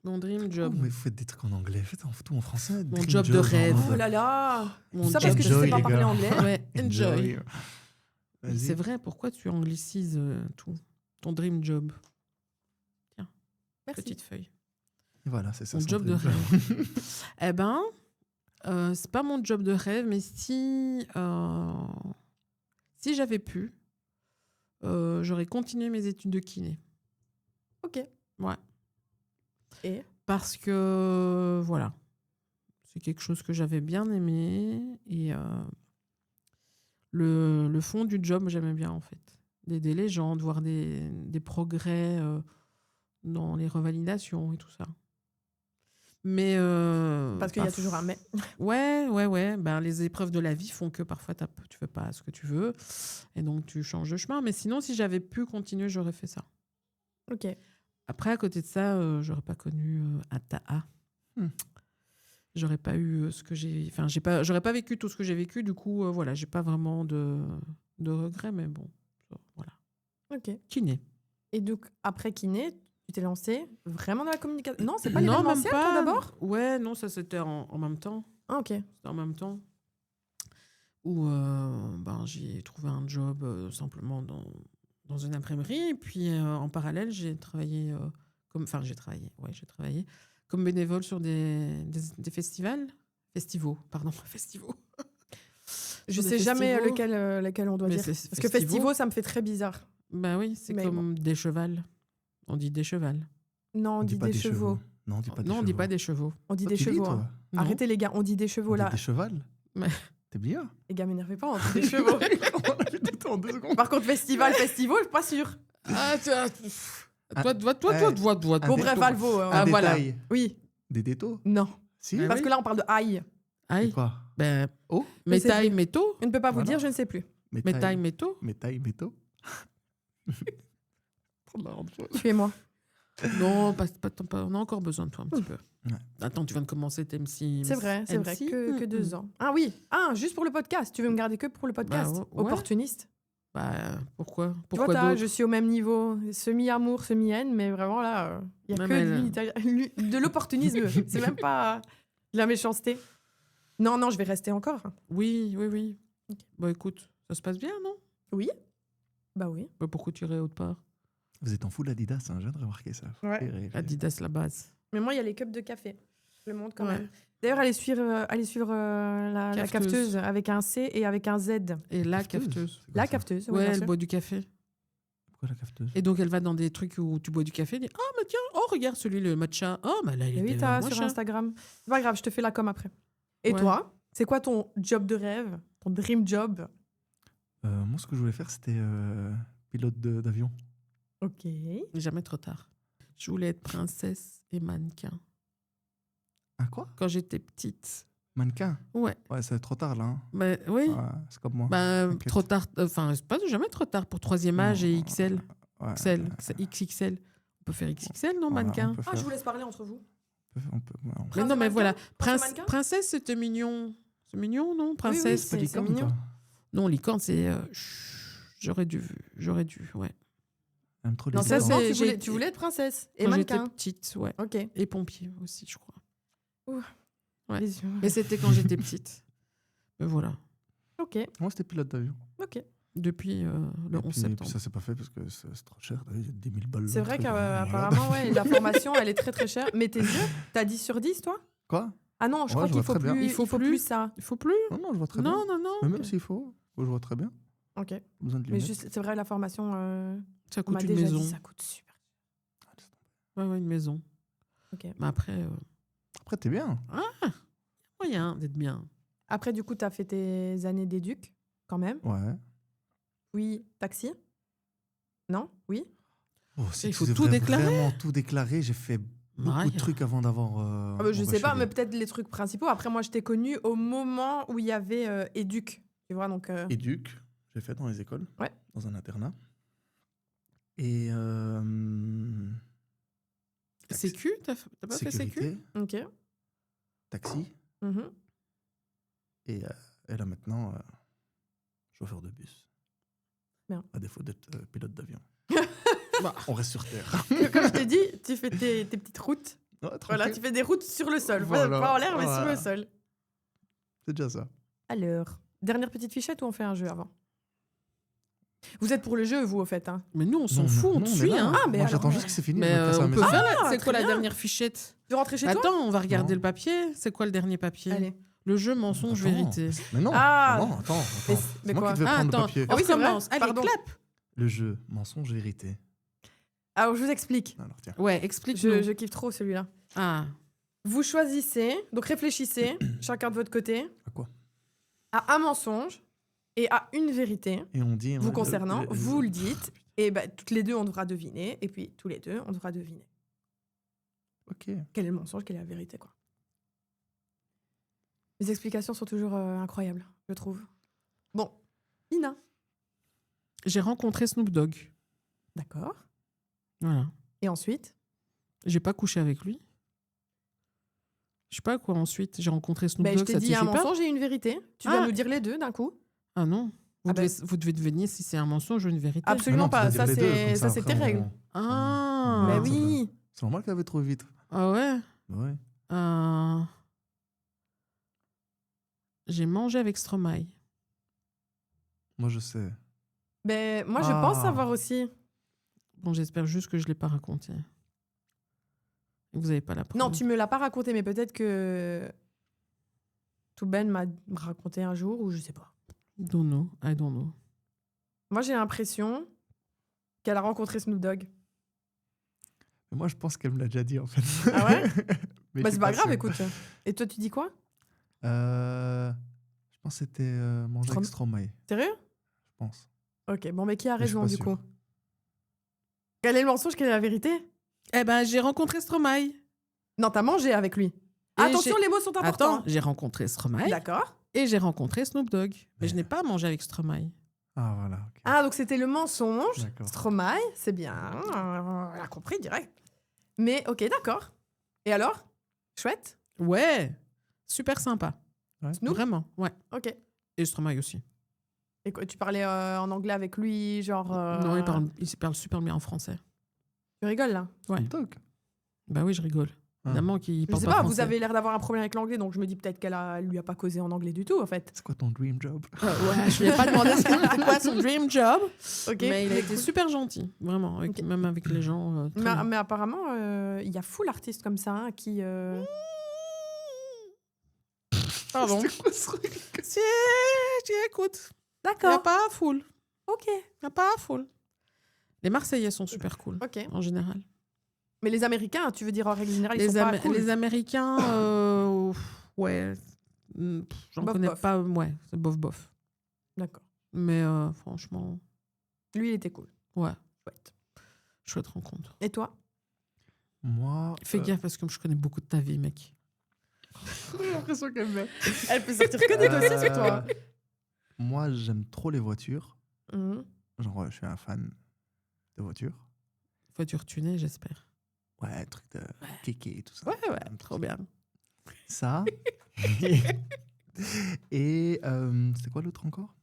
Speaker 3: Mon dream
Speaker 2: Oh,
Speaker 3: job.
Speaker 2: mais vous faites des trucs en anglais. Faites tout en français.
Speaker 3: Mon
Speaker 2: Dream
Speaker 3: job de rêve.
Speaker 1: Oh là là.
Speaker 3: Mon
Speaker 1: Tout ça parce
Speaker 3: job
Speaker 1: que je
Speaker 3: de-
Speaker 1: sais
Speaker 2: Enjoy,
Speaker 1: pas
Speaker 2: les
Speaker 1: parler
Speaker 2: gars.
Speaker 1: anglais.
Speaker 3: Ouais, enjoy.
Speaker 2: Vas-y.
Speaker 3: C'est vrai, pourquoi tu anglicise tout? Ton dream job.
Speaker 1: Merci.
Speaker 3: Petite feuille.
Speaker 2: Et voilà, c'est ça.
Speaker 3: Mon
Speaker 2: son
Speaker 3: job de
Speaker 2: dream
Speaker 3: rêve. Eh ben, c'est pas mon job de rêve, mais si j'avais pu, j'aurais continué mes études de kiné.
Speaker 1: Ok.
Speaker 3: Ouais.
Speaker 1: Et
Speaker 3: Parce que, voilà, c'est quelque chose que j'avais bien aimé. Et le fond du job, j'aimais bien, en fait. D'aider les gens, de voir des progrès dans les revalidations et tout ça. Mais
Speaker 1: parce qu'il y a toujours un mais.
Speaker 3: Ouais. Ben, les épreuves de la vie font que parfois tu fais pas ce que tu veux et donc tu changes de chemin. Mais sinon, si j'avais pu continuer, j'aurais fait ça.
Speaker 1: Ok.
Speaker 3: Après, à côté de ça, j'aurais pas connu Taha. J'aurais pas eu ce que j'ai. Enfin, j'aurais pas vécu tout ce que j'ai vécu. Du coup, voilà, j'ai pas vraiment de regrets. Mais bon, voilà.
Speaker 1: Ok.
Speaker 3: Kiné.
Speaker 1: Et donc, après kiné, tu t'es lancé vraiment dans la communication. Non, c'est pas
Speaker 3: Non,
Speaker 1: l'événementiel,
Speaker 3: même
Speaker 1: toi,
Speaker 3: pas.
Speaker 1: d'abord?
Speaker 3: Ouais, non, ça c'était en même temps.
Speaker 1: Ah, ok.
Speaker 3: C'était en même temps où j'ai trouvé un job simplement dans une imprimerie. Et puis, en parallèle, j'ai travaillé comme bénévole sur des festivals. Festivals.
Speaker 1: Je
Speaker 3: Sur des
Speaker 1: sais jamais
Speaker 3: festivals.
Speaker 1: lequel on doit
Speaker 3: Mais
Speaker 1: dire.
Speaker 3: c'est
Speaker 1: Parce que festivo, ça me fait très bizarre.
Speaker 3: Bah oui, c'est
Speaker 1: Mais
Speaker 3: comme des chevals. On dit des chevals.
Speaker 1: Non, on dit des chevaux.
Speaker 2: Non, on dit pas des
Speaker 3: Non, on dit
Speaker 2: chevaux.
Speaker 3: pas des chevaux.
Speaker 1: On dit
Speaker 2: Toi,
Speaker 1: des
Speaker 2: tu dis,
Speaker 1: chevaux.
Speaker 2: toi
Speaker 1: hein.
Speaker 3: Non.
Speaker 1: Arrêtez, les gars, on dit des chevaux,
Speaker 2: On dit
Speaker 1: là.
Speaker 2: des chevals.
Speaker 3: Mais-
Speaker 2: T'es bien.
Speaker 1: Les gars, m'énervez pas, on dit des chevaux.
Speaker 2: On a fait tout en 2 secondes.
Speaker 1: Par contre, festival, festival, je suis pas sûre.
Speaker 3: Ah, toi.
Speaker 1: Bon, bref, Alvo.
Speaker 2: Un
Speaker 3: Ah, voilà.
Speaker 2: détail.
Speaker 1: Oui,
Speaker 2: Des détos.
Speaker 1: non.
Speaker 2: Si.
Speaker 3: Ah
Speaker 1: Parce
Speaker 3: oui.
Speaker 1: que là, on parle de aïe.
Speaker 3: Aïe.
Speaker 2: Quoi?
Speaker 3: Ben,
Speaker 2: Oh.
Speaker 1: Je sais
Speaker 3: métail,
Speaker 1: plus.
Speaker 3: métaux.
Speaker 1: Je ne peux pas vous
Speaker 2: Voilà.
Speaker 1: dire, je ne sais plus.
Speaker 3: Métail, métaux.
Speaker 2: Métail, métaux. Trop marrant.
Speaker 1: Tuez-moi.
Speaker 3: Non, on a encore besoin de toi un petit peu.
Speaker 2: Ouais.
Speaker 3: Attends, tu viens de commencer tes MC.
Speaker 1: C'est vrai, que 2 ans. Ah oui, juste pour le podcast. Tu veux me garder que pour le podcast?
Speaker 3: ouais.
Speaker 1: Opportuniste.
Speaker 3: Bah, pourquoi
Speaker 1: Tu vois,
Speaker 3: d'autre
Speaker 1: je suis au même niveau, semi-amour, semi-haine, mais vraiment là, il y a
Speaker 3: Ouais,
Speaker 1: que
Speaker 3: mais
Speaker 1: de l'opportunisme. C'est même pas de la méchanceté. Non, je vais rester encore.
Speaker 3: Oui. Bah écoute, ça se passe bien, non?
Speaker 1: Oui. Bah oui.
Speaker 3: Bah, pourquoi tu irais autre part?
Speaker 2: Vous êtes en full Adidas, hein, je viens de remarquer ça.
Speaker 1: Ouais.
Speaker 3: Adidas, la base.
Speaker 1: Mais moi, il y a les cups de café. Je le montre quand
Speaker 3: Ouais.
Speaker 1: même. D'ailleurs, allez suivre la cafeteuse avec un C et avec un Z.
Speaker 3: Et la
Speaker 2: Cafeteuse.
Speaker 3: cafeuse.
Speaker 2: C'est quoi
Speaker 1: La
Speaker 2: ça?
Speaker 1: cafeteuse,
Speaker 3: Ouais,
Speaker 1: bien
Speaker 3: elle
Speaker 1: sûr.
Speaker 3: boit du café.
Speaker 2: Pourquoi la cafeteuse?
Speaker 3: Et donc, elle va dans des trucs où tu bois du café. Elle dit, oh, mais tiens, oh, regarde celui, le matcha. Oh, mais là, il
Speaker 1: Et
Speaker 3: est
Speaker 1: oui,
Speaker 3: moins
Speaker 1: t'as sur
Speaker 3: cher.
Speaker 1: Instagram. C'est pas grave, je te fais la com après. Et
Speaker 3: Ouais.
Speaker 1: toi, c'est quoi ton job de rêve? Ton dream job?
Speaker 2: Moi, ce que je voulais faire, c'était pilote d'avion.
Speaker 1: Ok.
Speaker 3: Jamais trop tard. Je voulais être princesse et mannequin.
Speaker 2: Ah, quoi?
Speaker 3: Quand j'étais petite.
Speaker 2: Mannequin?
Speaker 3: Ouais.
Speaker 2: Ouais, c'est trop tard, là. Hein.
Speaker 3: Bah, oui.
Speaker 2: Ouais, c'est comme moi.
Speaker 3: Bah,
Speaker 2: T'inquiète.
Speaker 3: trop tard. Enfin, c'est pas jamais trop tard pour 3e âge et XL.
Speaker 2: Ouais,
Speaker 3: XXL. On peut faire XXL, non,
Speaker 2: voilà,
Speaker 3: mannequin?
Speaker 2: on peut
Speaker 1: Ah,
Speaker 2: faire-
Speaker 1: je vous laisse parler entre vous.
Speaker 2: on peut- ouais, on-
Speaker 3: Mais
Speaker 1: Prince
Speaker 3: non, mais
Speaker 1: mannequin
Speaker 3: voilà.
Speaker 1: Prince mannequin
Speaker 3: Princesse, c'était mignon. C'est mignon, non? Princesse.
Speaker 1: oui,
Speaker 2: Pas
Speaker 1: c'est
Speaker 2: licorne,
Speaker 1: mignon.
Speaker 2: toi.
Speaker 3: Non, licorne, c'est. J'aurais dû, ouais.
Speaker 2: J'aime trop les
Speaker 1: Non, ça,
Speaker 2: licornes.
Speaker 3: c'est-
Speaker 1: tu
Speaker 3: j'ai-
Speaker 1: voulais être princesse et
Speaker 3: Quand j'étais
Speaker 1: mannequin.
Speaker 3: petite, ouais.
Speaker 1: Ok.
Speaker 3: Et pompier aussi, je crois. Ouais.
Speaker 1: Les yeux.
Speaker 3: Mais c'était quand j'étais petite. Mais voilà.
Speaker 1: Ok,
Speaker 2: Moi, c'était pilote d'avion.
Speaker 1: ok.
Speaker 3: Depuis le
Speaker 2: Et
Speaker 3: 11
Speaker 2: puis
Speaker 3: septembre.
Speaker 2: ça s'est pas fait parce que c'est trop cher. Il y a 10 000 balles.
Speaker 1: C'est
Speaker 2: le
Speaker 1: vrai
Speaker 2: truc, voilà.
Speaker 1: qu'apparemment, ouais, la formation, elle est très très chère. Mais tes yeux, t'as 10 sur 10, toi?
Speaker 2: Quoi?
Speaker 1: Ah non, je
Speaker 2: Ouais,
Speaker 1: crois
Speaker 2: je
Speaker 1: qu'il
Speaker 2: vois
Speaker 1: faut
Speaker 2: très bien.
Speaker 1: plus,
Speaker 3: Il faut plus.
Speaker 1: ça.
Speaker 3: Il faut plus?
Speaker 2: Non, je vois très
Speaker 3: Non,
Speaker 2: bien.
Speaker 3: non, non.
Speaker 2: Mais même s'il faut, je vois très bien.
Speaker 1: Ok.
Speaker 2: Pas besoin de
Speaker 1: Mais
Speaker 2: lunettes.
Speaker 1: juste, c'est vrai, la formation,
Speaker 3: Ça
Speaker 1: on m'a
Speaker 3: coûte une
Speaker 1: déjà
Speaker 3: maison.
Speaker 1: dit, ça coûte super.
Speaker 3: Ouais, une maison.
Speaker 1: Ok.
Speaker 3: Mais après,
Speaker 2: Après, t'es bien.
Speaker 3: moyen d'être bien.
Speaker 1: Après, du coup, t'as fait tes années d'éduc, quand même.
Speaker 2: Ouais.
Speaker 1: Oui, taxi. Non? Oui.
Speaker 2: Oh, si
Speaker 3: Il
Speaker 2: tu
Speaker 3: faut
Speaker 2: devrais
Speaker 3: tout déclarer.
Speaker 2: Vraiment tout déclarer. J'ai fait beaucoup
Speaker 3: Maria.
Speaker 2: de trucs avant d'avoir.
Speaker 1: Ah bah, je
Speaker 2: mon
Speaker 1: sais pas, mais
Speaker 2: bachelier.
Speaker 1: peut-être les trucs principaux. Après, moi, je t'ai connue au moment où il y avait éduc. Tu vois, donc.
Speaker 2: Éduc, j'ai fait dans les écoles.
Speaker 1: Ouais.
Speaker 2: Dans un internat. Et. taxi-
Speaker 3: Sécu? T'as pas fait sécu?
Speaker 2: sécurité,
Speaker 1: Ok.
Speaker 2: taxi.
Speaker 1: Mhm.
Speaker 2: Et là maintenant, chauffeur de bus.
Speaker 1: Bien.
Speaker 2: À défaut d'être pilote d'avion.
Speaker 3: Bah.
Speaker 2: On reste sur Terre.
Speaker 1: Comme je t'ai dit, tu fais tes petites routes.
Speaker 2: Ouais,
Speaker 1: Voilà,
Speaker 2: tranquille.
Speaker 1: tu fais des routes sur le sol.
Speaker 2: Voilà.
Speaker 1: Pas en l'air, mais sur
Speaker 2: Voilà.
Speaker 1: le sol.
Speaker 2: C'est déjà ça.
Speaker 1: Alors, dernière petite fichette ou on fait un jeu avant? Vous êtes pour le jeu, vous, au fait, hein?
Speaker 3: Mais nous, on s'en
Speaker 2: Non,
Speaker 3: fout, on
Speaker 2: non,
Speaker 3: te
Speaker 2: est
Speaker 3: suit,
Speaker 2: là.
Speaker 3: hein.
Speaker 1: Ah, mais
Speaker 2: Moi,
Speaker 1: alors,
Speaker 2: j'attends juste que c'est fini.
Speaker 3: Mais
Speaker 2: je me casse à la
Speaker 3: on peut
Speaker 2: maison.
Speaker 3: faire.
Speaker 1: Ah,
Speaker 3: C'est
Speaker 1: très
Speaker 3: quoi la
Speaker 1: bien.
Speaker 3: dernière fichette?
Speaker 1: Tu veux rentrer chez toi?
Speaker 3: Attends, on va regarder
Speaker 2: Non.
Speaker 3: le papier. C'est quoi le dernier papier?
Speaker 1: Allez.
Speaker 3: Le jeu mensonge
Speaker 2: Attends,
Speaker 3: vérité.
Speaker 2: Mais non,
Speaker 1: Ah.
Speaker 2: non, attends.
Speaker 1: Mais
Speaker 2: C'est moi
Speaker 1: quoi?
Speaker 2: qui devais
Speaker 3: Ah,
Speaker 2: prendre le
Speaker 3: attends,
Speaker 2: papier.
Speaker 3: on
Speaker 1: oui, c'est vrai.
Speaker 3: recommence. Allez,
Speaker 1: Pardon.
Speaker 3: clap.
Speaker 2: Le jeu, mensonge, vérité.
Speaker 1: Alors, je vous explique.
Speaker 2: Alors, tiens.
Speaker 3: Ouais, explique-nous.
Speaker 1: Je kiffe trop celui-là.
Speaker 3: Ah,
Speaker 1: Vous choisissez, donc réfléchissez, chacun de votre côté,
Speaker 2: À quoi?
Speaker 1: à un mensonge et à une vérité
Speaker 2: Et on dit.
Speaker 1: vous concernant. Vous le dites. Et bah, toutes les deux, on devra deviner. Et puis, tous les deux, on devra deviner.
Speaker 2: Ok.
Speaker 1: Quel est le mensonge, quelle est la vérité, quoi. Les explications sont toujours incroyables, je trouve. Bon, Ina.
Speaker 3: j'ai rencontré Snoop Dogg.
Speaker 1: D'accord.
Speaker 3: Voilà.
Speaker 1: Et ensuite?
Speaker 3: J'ai pas couché avec lui. Je sais pas quoi ensuite. J'ai rencontré Snoop
Speaker 1: Ben, je
Speaker 3: Dogg,
Speaker 1: t'ai
Speaker 3: ça te
Speaker 1: dit un
Speaker 3: suffit pas?
Speaker 1: mensonge et une vérité. Tu dois
Speaker 3: Ah.
Speaker 1: nous dire les deux d'un coup.
Speaker 3: Ah non. Vous,
Speaker 1: Ah ben-
Speaker 3: vous devez deviner si c'est un mensonge ou une vérité.
Speaker 1: Absolument pas. Ça, c'est tes
Speaker 2: après,
Speaker 1: règles.
Speaker 3: Ah.
Speaker 1: Mais
Speaker 2: Ouais,
Speaker 1: oui.
Speaker 2: C'est normal qu'elle avait trop vite.
Speaker 3: Ah ouais.
Speaker 2: Ouais.
Speaker 3: J'ai mangé avec Stromae.
Speaker 2: Moi, je sais.
Speaker 1: Ben, moi, je
Speaker 2: Ah.
Speaker 1: pense savoir aussi.
Speaker 3: Bon, j'espère juste que je l'ai pas raconté. Et vous avez pas la preuve.
Speaker 1: Non, tu me l'as pas raconté, mais peut-être que Touben m'a raconté un jour ou je sais pas.
Speaker 3: I don't know.
Speaker 1: Moi, j'ai l'impression qu'elle a rencontré Snoop Dogg.
Speaker 2: Mais moi, je pense qu'elle me l'a déjà dit, en fait.
Speaker 1: Ah ouais?
Speaker 2: Mais
Speaker 1: Bah,
Speaker 2: je
Speaker 1: c'est
Speaker 2: suis
Speaker 1: pas grave,
Speaker 2: sûr.
Speaker 1: écoute. Et toi, tu dis quoi?
Speaker 2: Je pense que c'était manger avec Stromae.
Speaker 1: Sérieux?
Speaker 2: Je pense.
Speaker 1: Ok, bon, mais qui a
Speaker 2: Mais je suis
Speaker 1: raison
Speaker 2: pas
Speaker 1: du
Speaker 2: sûr.
Speaker 1: coup? Quel est le mensonge, quelle est la vérité?
Speaker 3: Eh ben, j'ai rencontré Stromae.
Speaker 1: Non, t'as mangé avec lui. Attention,
Speaker 3: j'ai-
Speaker 1: les mots sont importants.
Speaker 3: Attends, j'ai rencontré Stromae
Speaker 1: D'accord.
Speaker 3: et j'ai rencontré Snoop Dogg. Mais je n'ai pas mangé avec Stromae.
Speaker 2: Ah, voilà. ok.
Speaker 1: Ah, donc c'était le mensonge.
Speaker 2: D'accord.
Speaker 1: Stromae, c'est bien. On a compris direct. Mais ok, d'accord. Et alors? Chouette.
Speaker 3: Ouais, super sympa.
Speaker 2: Ouais.
Speaker 1: Snoop?
Speaker 3: Vraiment, ouais.
Speaker 1: Ok.
Speaker 3: Et Stromae aussi.
Speaker 1: Et quoi, tu parlais en anglais avec lui, genre...
Speaker 3: Non, il parle super bien en français.
Speaker 1: Tu rigoles, là?
Speaker 3: Ouais.
Speaker 2: Donc,
Speaker 3: Bah oui, je rigole. Évidemment qu'il
Speaker 1: Je
Speaker 3: parle
Speaker 1: sais
Speaker 3: pas
Speaker 1: pas,
Speaker 3: français.
Speaker 1: vous avez l'air d'avoir un problème avec l'anglais, donc je me dis peut-être lui a pas causé en anglais du tout, en fait.
Speaker 2: c'est quoi ton dream job?
Speaker 3: Ouais, je lui ai pas demandé c'était quoi son dream job.
Speaker 1: Ok.
Speaker 3: Mais il a été super gentil, vraiment,
Speaker 1: Ok.
Speaker 3: même avec les gens. très bien.
Speaker 1: Mais apparemment, il y a full artistes comme ça hein, qui...
Speaker 3: Pardon.
Speaker 2: C'est quoi ce truc?
Speaker 3: Si, écoute, il n'y a
Speaker 1: D'accord.
Speaker 3: pas à full.
Speaker 1: Ok.
Speaker 3: Il n'y a pas à full. Les Marseillais sont super cool,
Speaker 1: Ok.
Speaker 3: en général.
Speaker 1: Mais les Américains, tu veux dire en règle générale, ils sont pas cool.
Speaker 3: Les Américains, ouais, j'en
Speaker 1: Bof,
Speaker 3: connais
Speaker 1: bof.
Speaker 3: pas, ouais, c'est bof.
Speaker 1: D'accord.
Speaker 3: Mais franchement,
Speaker 1: Lui, il était cool.
Speaker 3: ouais,
Speaker 1: Chouette.
Speaker 3: chouette rencontre.
Speaker 1: Et toi?
Speaker 2: Moi.
Speaker 3: Fais gaffe parce que je connais beaucoup de ta vie, mec.
Speaker 2: J'ai l'impression qu'elle m'aime.
Speaker 1: Elle peut sortir que des dossiers sur toi.
Speaker 2: Moi, j'aime trop les voitures.
Speaker 1: Mhm.
Speaker 2: Genre, je suis un fan de voitures.
Speaker 3: Voiture tunée, j'espère.
Speaker 2: Ouais, truc de kéké et tout ça.
Speaker 3: Ouais, trop bien.
Speaker 2: Ça. Et c'était quoi l'autre encore?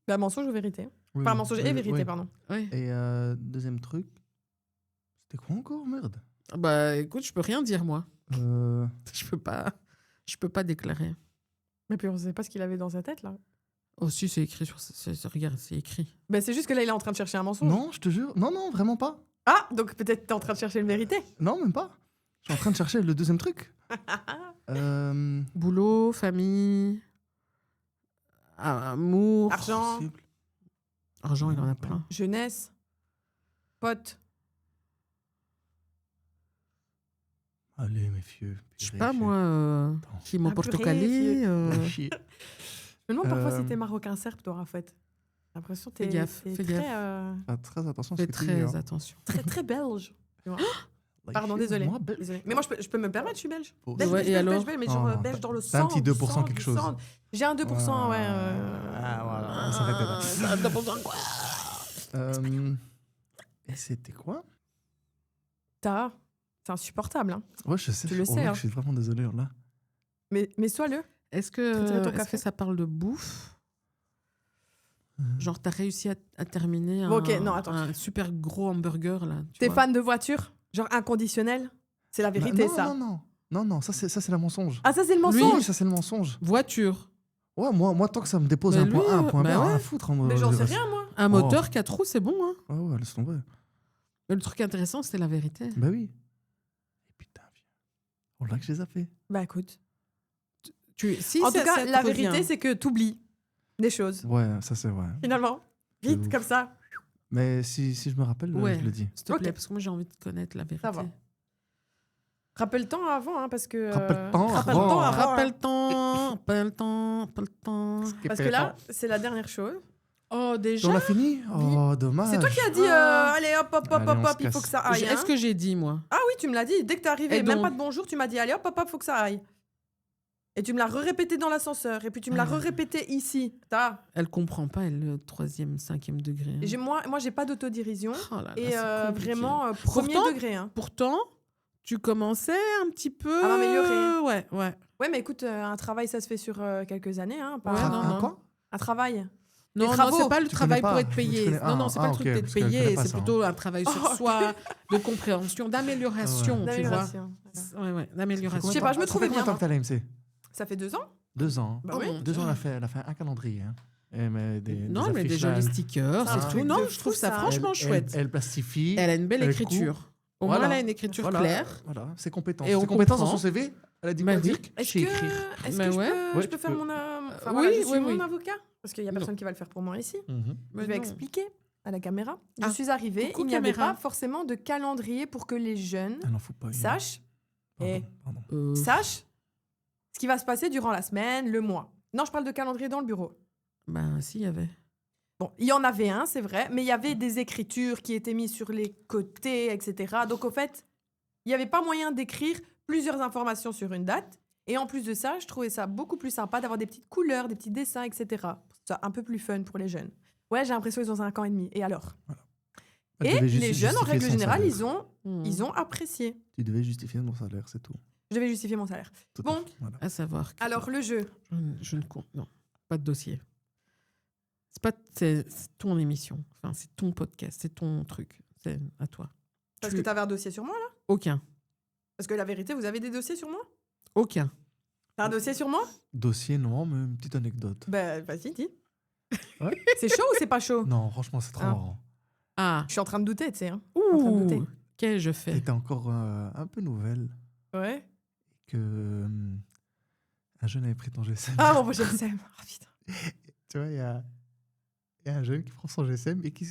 Speaker 1: Bah, mensonge ou vérité?
Speaker 2: Oui,
Speaker 1: Enfin,
Speaker 2: oui,
Speaker 1: mensonge
Speaker 2: oui,
Speaker 1: et vérité,
Speaker 2: oui.
Speaker 1: pardon.
Speaker 3: Ouais.
Speaker 2: Et deuxième truc, c'était quoi encore? Merde.
Speaker 3: Bah écoute, je peux rien dire, moi.
Speaker 2: Euh,
Speaker 3: Je peux pas déclarer.
Speaker 1: Mais puis on sait pas ce qu'il avait dans sa tête, là.
Speaker 3: Oh si, c'est écrit regarde, c'est écrit.
Speaker 1: Bah, c'est juste que là, il est en train de chercher un mensonge.
Speaker 2: Non, je te jure. Non, non, vraiment pas.
Speaker 1: Ah, donc peut-être t'es en train de chercher une vérité.
Speaker 2: Non, même pas. Je suis en train de chercher le deuxième truc.
Speaker 3: Boulot, famille, amour,
Speaker 1: Argent,
Speaker 2: Possible.
Speaker 3: argent, il en a plein.
Speaker 1: jeunesse, pote.
Speaker 2: Allez, mes vieux.
Speaker 3: Je sais pas moi, Kimo
Speaker 1: Ah,
Speaker 3: Portocali.
Speaker 1: purée, Je me demande parfois si
Speaker 2: Euh,
Speaker 1: t'es marocain serbe, toi, en fait. J'ai l'impression que
Speaker 3: Fais
Speaker 1: t'es
Speaker 3: gaffe,
Speaker 1: t'es
Speaker 3: fais
Speaker 1: très,
Speaker 3: gaffe.
Speaker 2: Fais très attention à ce
Speaker 3: Fais
Speaker 2: que tu dis.
Speaker 3: très
Speaker 2: hein.
Speaker 3: attention.
Speaker 1: très, très belge. Tu vois.
Speaker 2: Like,
Speaker 1: Pardon, désolé.
Speaker 2: Moi, belge.
Speaker 1: Désolée. Mais moi, je peux me le permettre, je suis belge.
Speaker 2: Oh,
Speaker 1: Belge,
Speaker 3: Ouais,
Speaker 1: belge,
Speaker 3: et
Speaker 1: belge,
Speaker 3: alors
Speaker 1: belge, mais
Speaker 2: Oh,
Speaker 1: genre
Speaker 2: non,
Speaker 1: belge dans le
Speaker 2: t'as un
Speaker 1: sang.
Speaker 2: petit
Speaker 1: du
Speaker 2: 2%
Speaker 1: sang,
Speaker 2: quelque
Speaker 1: du
Speaker 2: chose.
Speaker 1: sang. J'ai un 2%, ouais.
Speaker 2: Ah, voilà, on s'arrêtait là.
Speaker 3: 2% quoi?
Speaker 2: Et c'était quoi?
Speaker 1: C'est insupportable, hein.
Speaker 2: Ouais, je sais.
Speaker 1: Tu le
Speaker 2: Oh,
Speaker 1: sais,
Speaker 2: mec,
Speaker 1: hein.
Speaker 2: je suis vraiment désolé là.
Speaker 1: Mais sois-le.
Speaker 3: Est-ce
Speaker 1: Traiterais ton
Speaker 3: que
Speaker 1: café.
Speaker 3: ça parle de bouffe? Genre, t'as réussi à terminer
Speaker 1: Bon, ok, non, attends.
Speaker 3: un super gros hamburger, là. tu
Speaker 1: T'es
Speaker 3: vois.
Speaker 1: fan de voiture? Genre inconditionnel? C'est la vérité,
Speaker 2: non,
Speaker 1: ça.
Speaker 2: Non, non, non, non, ça c'est le mensonge.
Speaker 1: Ah, ça, c'est le
Speaker 2: Oui,
Speaker 1: mensonge?
Speaker 2: ça c'est le mensonge.
Speaker 3: Voiture.
Speaker 2: Ouais, moi tant que ça me dépose
Speaker 3: Mais
Speaker 2: un point
Speaker 3: lui,
Speaker 2: A, un point B,
Speaker 3: bah
Speaker 2: rien
Speaker 3: ouais.
Speaker 2: à foutre. Hein,
Speaker 1: Mais j'en
Speaker 2: je
Speaker 1: sais
Speaker 2: reste-
Speaker 1: rien, moi.
Speaker 3: Un
Speaker 2: Oh.
Speaker 3: moteur 4 roues, c'est bon, hein.
Speaker 2: Ouais, ouais, laisse tomber.
Speaker 3: Mais le truc intéressant, c'était la vérité.
Speaker 2: Bah oui. Et putain, viens. Oh là que je les ai fait.
Speaker 1: Bah, écoute.
Speaker 3: Si
Speaker 1: En
Speaker 3: ça-
Speaker 1: tout cas,
Speaker 3: ça te
Speaker 1: la
Speaker 3: revient.
Speaker 1: vérité, c'est que t'oublies des choses,
Speaker 2: Ouais, ça c'est vrai.
Speaker 1: finalement.
Speaker 2: C'est
Speaker 1: Vite,
Speaker 2: ouf.
Speaker 1: comme ça.
Speaker 2: Mais si je me rappelle,
Speaker 3: Ouais.
Speaker 2: je le dis.
Speaker 3: S'il te
Speaker 1: Ok.
Speaker 3: plaît, parce que moi, j'ai envie de connaître la vérité.
Speaker 1: Ça va. Rappelle-toi avant, hein, parce que...
Speaker 2: Rappelle-toi
Speaker 1: Rappelle-toi
Speaker 2: avant.
Speaker 1: avant, hein.
Speaker 3: Rappelle le temps.
Speaker 1: Parce que là, c'est la dernière chose.
Speaker 3: Oh, déjà.
Speaker 2: On a fini? Oh, dommage.
Speaker 1: C'est toi qui as dit,
Speaker 3: Ah.
Speaker 1: allez, hop, hop, hop,
Speaker 2: Allez,
Speaker 1: hop,
Speaker 2: on se
Speaker 1: hop, il faut
Speaker 2: casse.
Speaker 1: que ça aille.
Speaker 3: Est-ce
Speaker 1: hein.
Speaker 3: que j'ai dit, moi?
Speaker 1: Ah oui, tu me l'as dit. Dès que t'es arrivé,
Speaker 3: Et
Speaker 1: même
Speaker 3: donc
Speaker 1: pas de bonjour, tu m'as dit, allez, hop, hop, hop, faut que ça aille. Et tu me l'as répété dans l'ascenseur. Et puis tu me l'as
Speaker 3: Ah.
Speaker 1: répété ici.
Speaker 3: Elle comprend pas, elle, le 3e, 5e degré. hein.
Speaker 1: Moi, j'ai pas d'autodérision.
Speaker 3: Oh là là,
Speaker 1: Et
Speaker 3: c'est compliqué.
Speaker 1: vraiment, premier
Speaker 3: Pourtant-
Speaker 1: degré. Hein.
Speaker 3: Pourtant, tu commençais un petit peu...
Speaker 1: À m'améliorer.
Speaker 3: Ouais.
Speaker 1: Ouais, mais écoute, un travail, ça se fait sur quelques années. Hein, pas-
Speaker 3: Ouais,
Speaker 2: Ah,
Speaker 3: non,
Speaker 2: un
Speaker 3: non.
Speaker 2: quoi?
Speaker 1: Un travail.
Speaker 3: Non, non,
Speaker 1: travaux.
Speaker 3: c'est pas le
Speaker 2: Tu
Speaker 3: travail
Speaker 2: connais
Speaker 3: pour
Speaker 2: pas.
Speaker 3: être payé.
Speaker 2: Tu connais-
Speaker 3: Non, non, c'est pas le
Speaker 2: ah,
Speaker 3: truc
Speaker 2: ok,
Speaker 3: d'être
Speaker 2: parce que je connais
Speaker 3: payé.
Speaker 2: pas
Speaker 3: C'est
Speaker 2: ça,
Speaker 3: plutôt un travail sur
Speaker 1: Oh, ok.
Speaker 3: soi, de compréhension, d'amélioration, tu vois.
Speaker 1: D'amélioration.
Speaker 3: Ouais, d'amélioration.
Speaker 1: Je sais pas, je me trouvais
Speaker 2: Ça fait combien de
Speaker 1: bien,
Speaker 2: temps que t'as l'AMC?
Speaker 1: Ça fait 2 ans?
Speaker 2: 2 ans.
Speaker 1: Bah
Speaker 3: Oh
Speaker 1: oui.
Speaker 3: mon
Speaker 2: 2 ans,
Speaker 3: Dieu.
Speaker 2: elle a fait un calendrier. Hein. Elle met
Speaker 3: Non, mais des
Speaker 2: affiches là,
Speaker 3: jolis
Speaker 2: elle-
Speaker 3: stickers,
Speaker 1: C'est un
Speaker 3: c'est
Speaker 1: truc
Speaker 3: tout. Non,
Speaker 1: de
Speaker 3: je trouve
Speaker 1: fou,
Speaker 3: ça
Speaker 1: ça.
Speaker 3: franchement chouette.
Speaker 2: Elle plastifie.
Speaker 3: Elle a une belle
Speaker 2: elle
Speaker 3: écriture. Au
Speaker 2: Voilà.
Speaker 3: moins, elle a une écriture
Speaker 2: Voilà,
Speaker 3: claire.
Speaker 2: Voilà, ses compétences.
Speaker 3: Et on
Speaker 2: Ses compétences dans
Speaker 3: comprend.
Speaker 2: son CV, elle a dit
Speaker 3: Bah
Speaker 2: quoi
Speaker 3: oui.
Speaker 2: dire?
Speaker 1: Est-ce
Speaker 2: Chez
Speaker 1: que,
Speaker 2: écrire.
Speaker 1: est-ce
Speaker 3: Mais
Speaker 1: que je
Speaker 3: ouais.
Speaker 1: peux,
Speaker 2: Ouais,
Speaker 1: je peux
Speaker 2: tu
Speaker 1: faire
Speaker 2: peux.
Speaker 1: mon... Enfin,
Speaker 3: Oui,
Speaker 1: voilà, je suis
Speaker 3: oui,
Speaker 1: mon
Speaker 3: oui.
Speaker 1: avocat. Parce qu'il y a personne
Speaker 3: Non.
Speaker 1: qui va le faire pour moi ici.
Speaker 2: Mhm.
Speaker 3: Mais
Speaker 1: Je vais
Speaker 3: non.
Speaker 1: expliquer à la caméra. Je
Speaker 3: Ah.
Speaker 1: suis arrivée,
Speaker 3: Coucou,
Speaker 1: il n'y avait
Speaker 3: caméra.
Speaker 1: pas forcément de calendrier pour que les jeunes
Speaker 2: Elle n'en fout pas. une.
Speaker 1: sachent,
Speaker 2: Pardon,
Speaker 1: et-
Speaker 2: pardon.
Speaker 1: sachent ce qui va se passer durant la semaine, le mois. Non, je parle de calendrier dans le bureau.
Speaker 3: Ben, si, il y avait.
Speaker 1: Bon, il y en avait un, c'est vrai, mais il y avait des écritures qui étaient mises sur les côtés, etc. Donc, au fait, il n'y avait pas moyen d'écrire plusieurs informations sur une date. Et en plus de ça, je trouvais ça beaucoup plus sympa d'avoir des petites couleurs, des petits dessins, etc. Ça un peu plus fun pour les jeunes. Ouais, j'ai l'impression qu'ils ont 5 ans et demi. Et alors?
Speaker 2: Voilà. Tu
Speaker 1: Et
Speaker 2: devais
Speaker 1: les jeunes, en
Speaker 2: justifier
Speaker 1: règle
Speaker 2: son
Speaker 1: générale,
Speaker 2: salaire.
Speaker 1: ils ont apprécié.
Speaker 2: Tu devais justifier ton salaire, c'est tout.
Speaker 1: Je devais justifier mon salaire.
Speaker 2: Tout
Speaker 1: Bon.
Speaker 2: à fait, voilà.
Speaker 3: À savoir. que-
Speaker 1: Alors, le jeu.
Speaker 3: Je ne compte. Non, pas de dossier. C'est ton émission. Enfin, c'est ton podcast. C'est ton truc. C'est à toi.
Speaker 1: Parce
Speaker 3: Tu-
Speaker 1: que tu avais un dossier sur moi, là.
Speaker 3: Aucun.
Speaker 1: Parce que la vérité, vous avez des dossiers sur moi?
Speaker 3: Aucun.
Speaker 1: T'as un dossier sur moi?
Speaker 2: Dossier, non, mais une petite anecdote.
Speaker 1: Ben, vas-y, dis.
Speaker 2: Ouais.
Speaker 1: C'est chaud ou c'est pas chaud?
Speaker 2: Non, franchement, c'est trop
Speaker 1: Ah.
Speaker 2: marrant.
Speaker 3: Ah.
Speaker 1: Je suis en train de douter, tu sais. Hein. en train de
Speaker 3: Ouh.
Speaker 1: douter.
Speaker 3: Qu'ai-je fait?
Speaker 2: T'étais encore un peu nouvelle
Speaker 1: Ouais.
Speaker 2: que un jeune avait pris ton GSM.
Speaker 1: Ah, bon, je le sais. Oh, putain.
Speaker 2: Tu vois, il y a un jeune qui prend son GSM et qui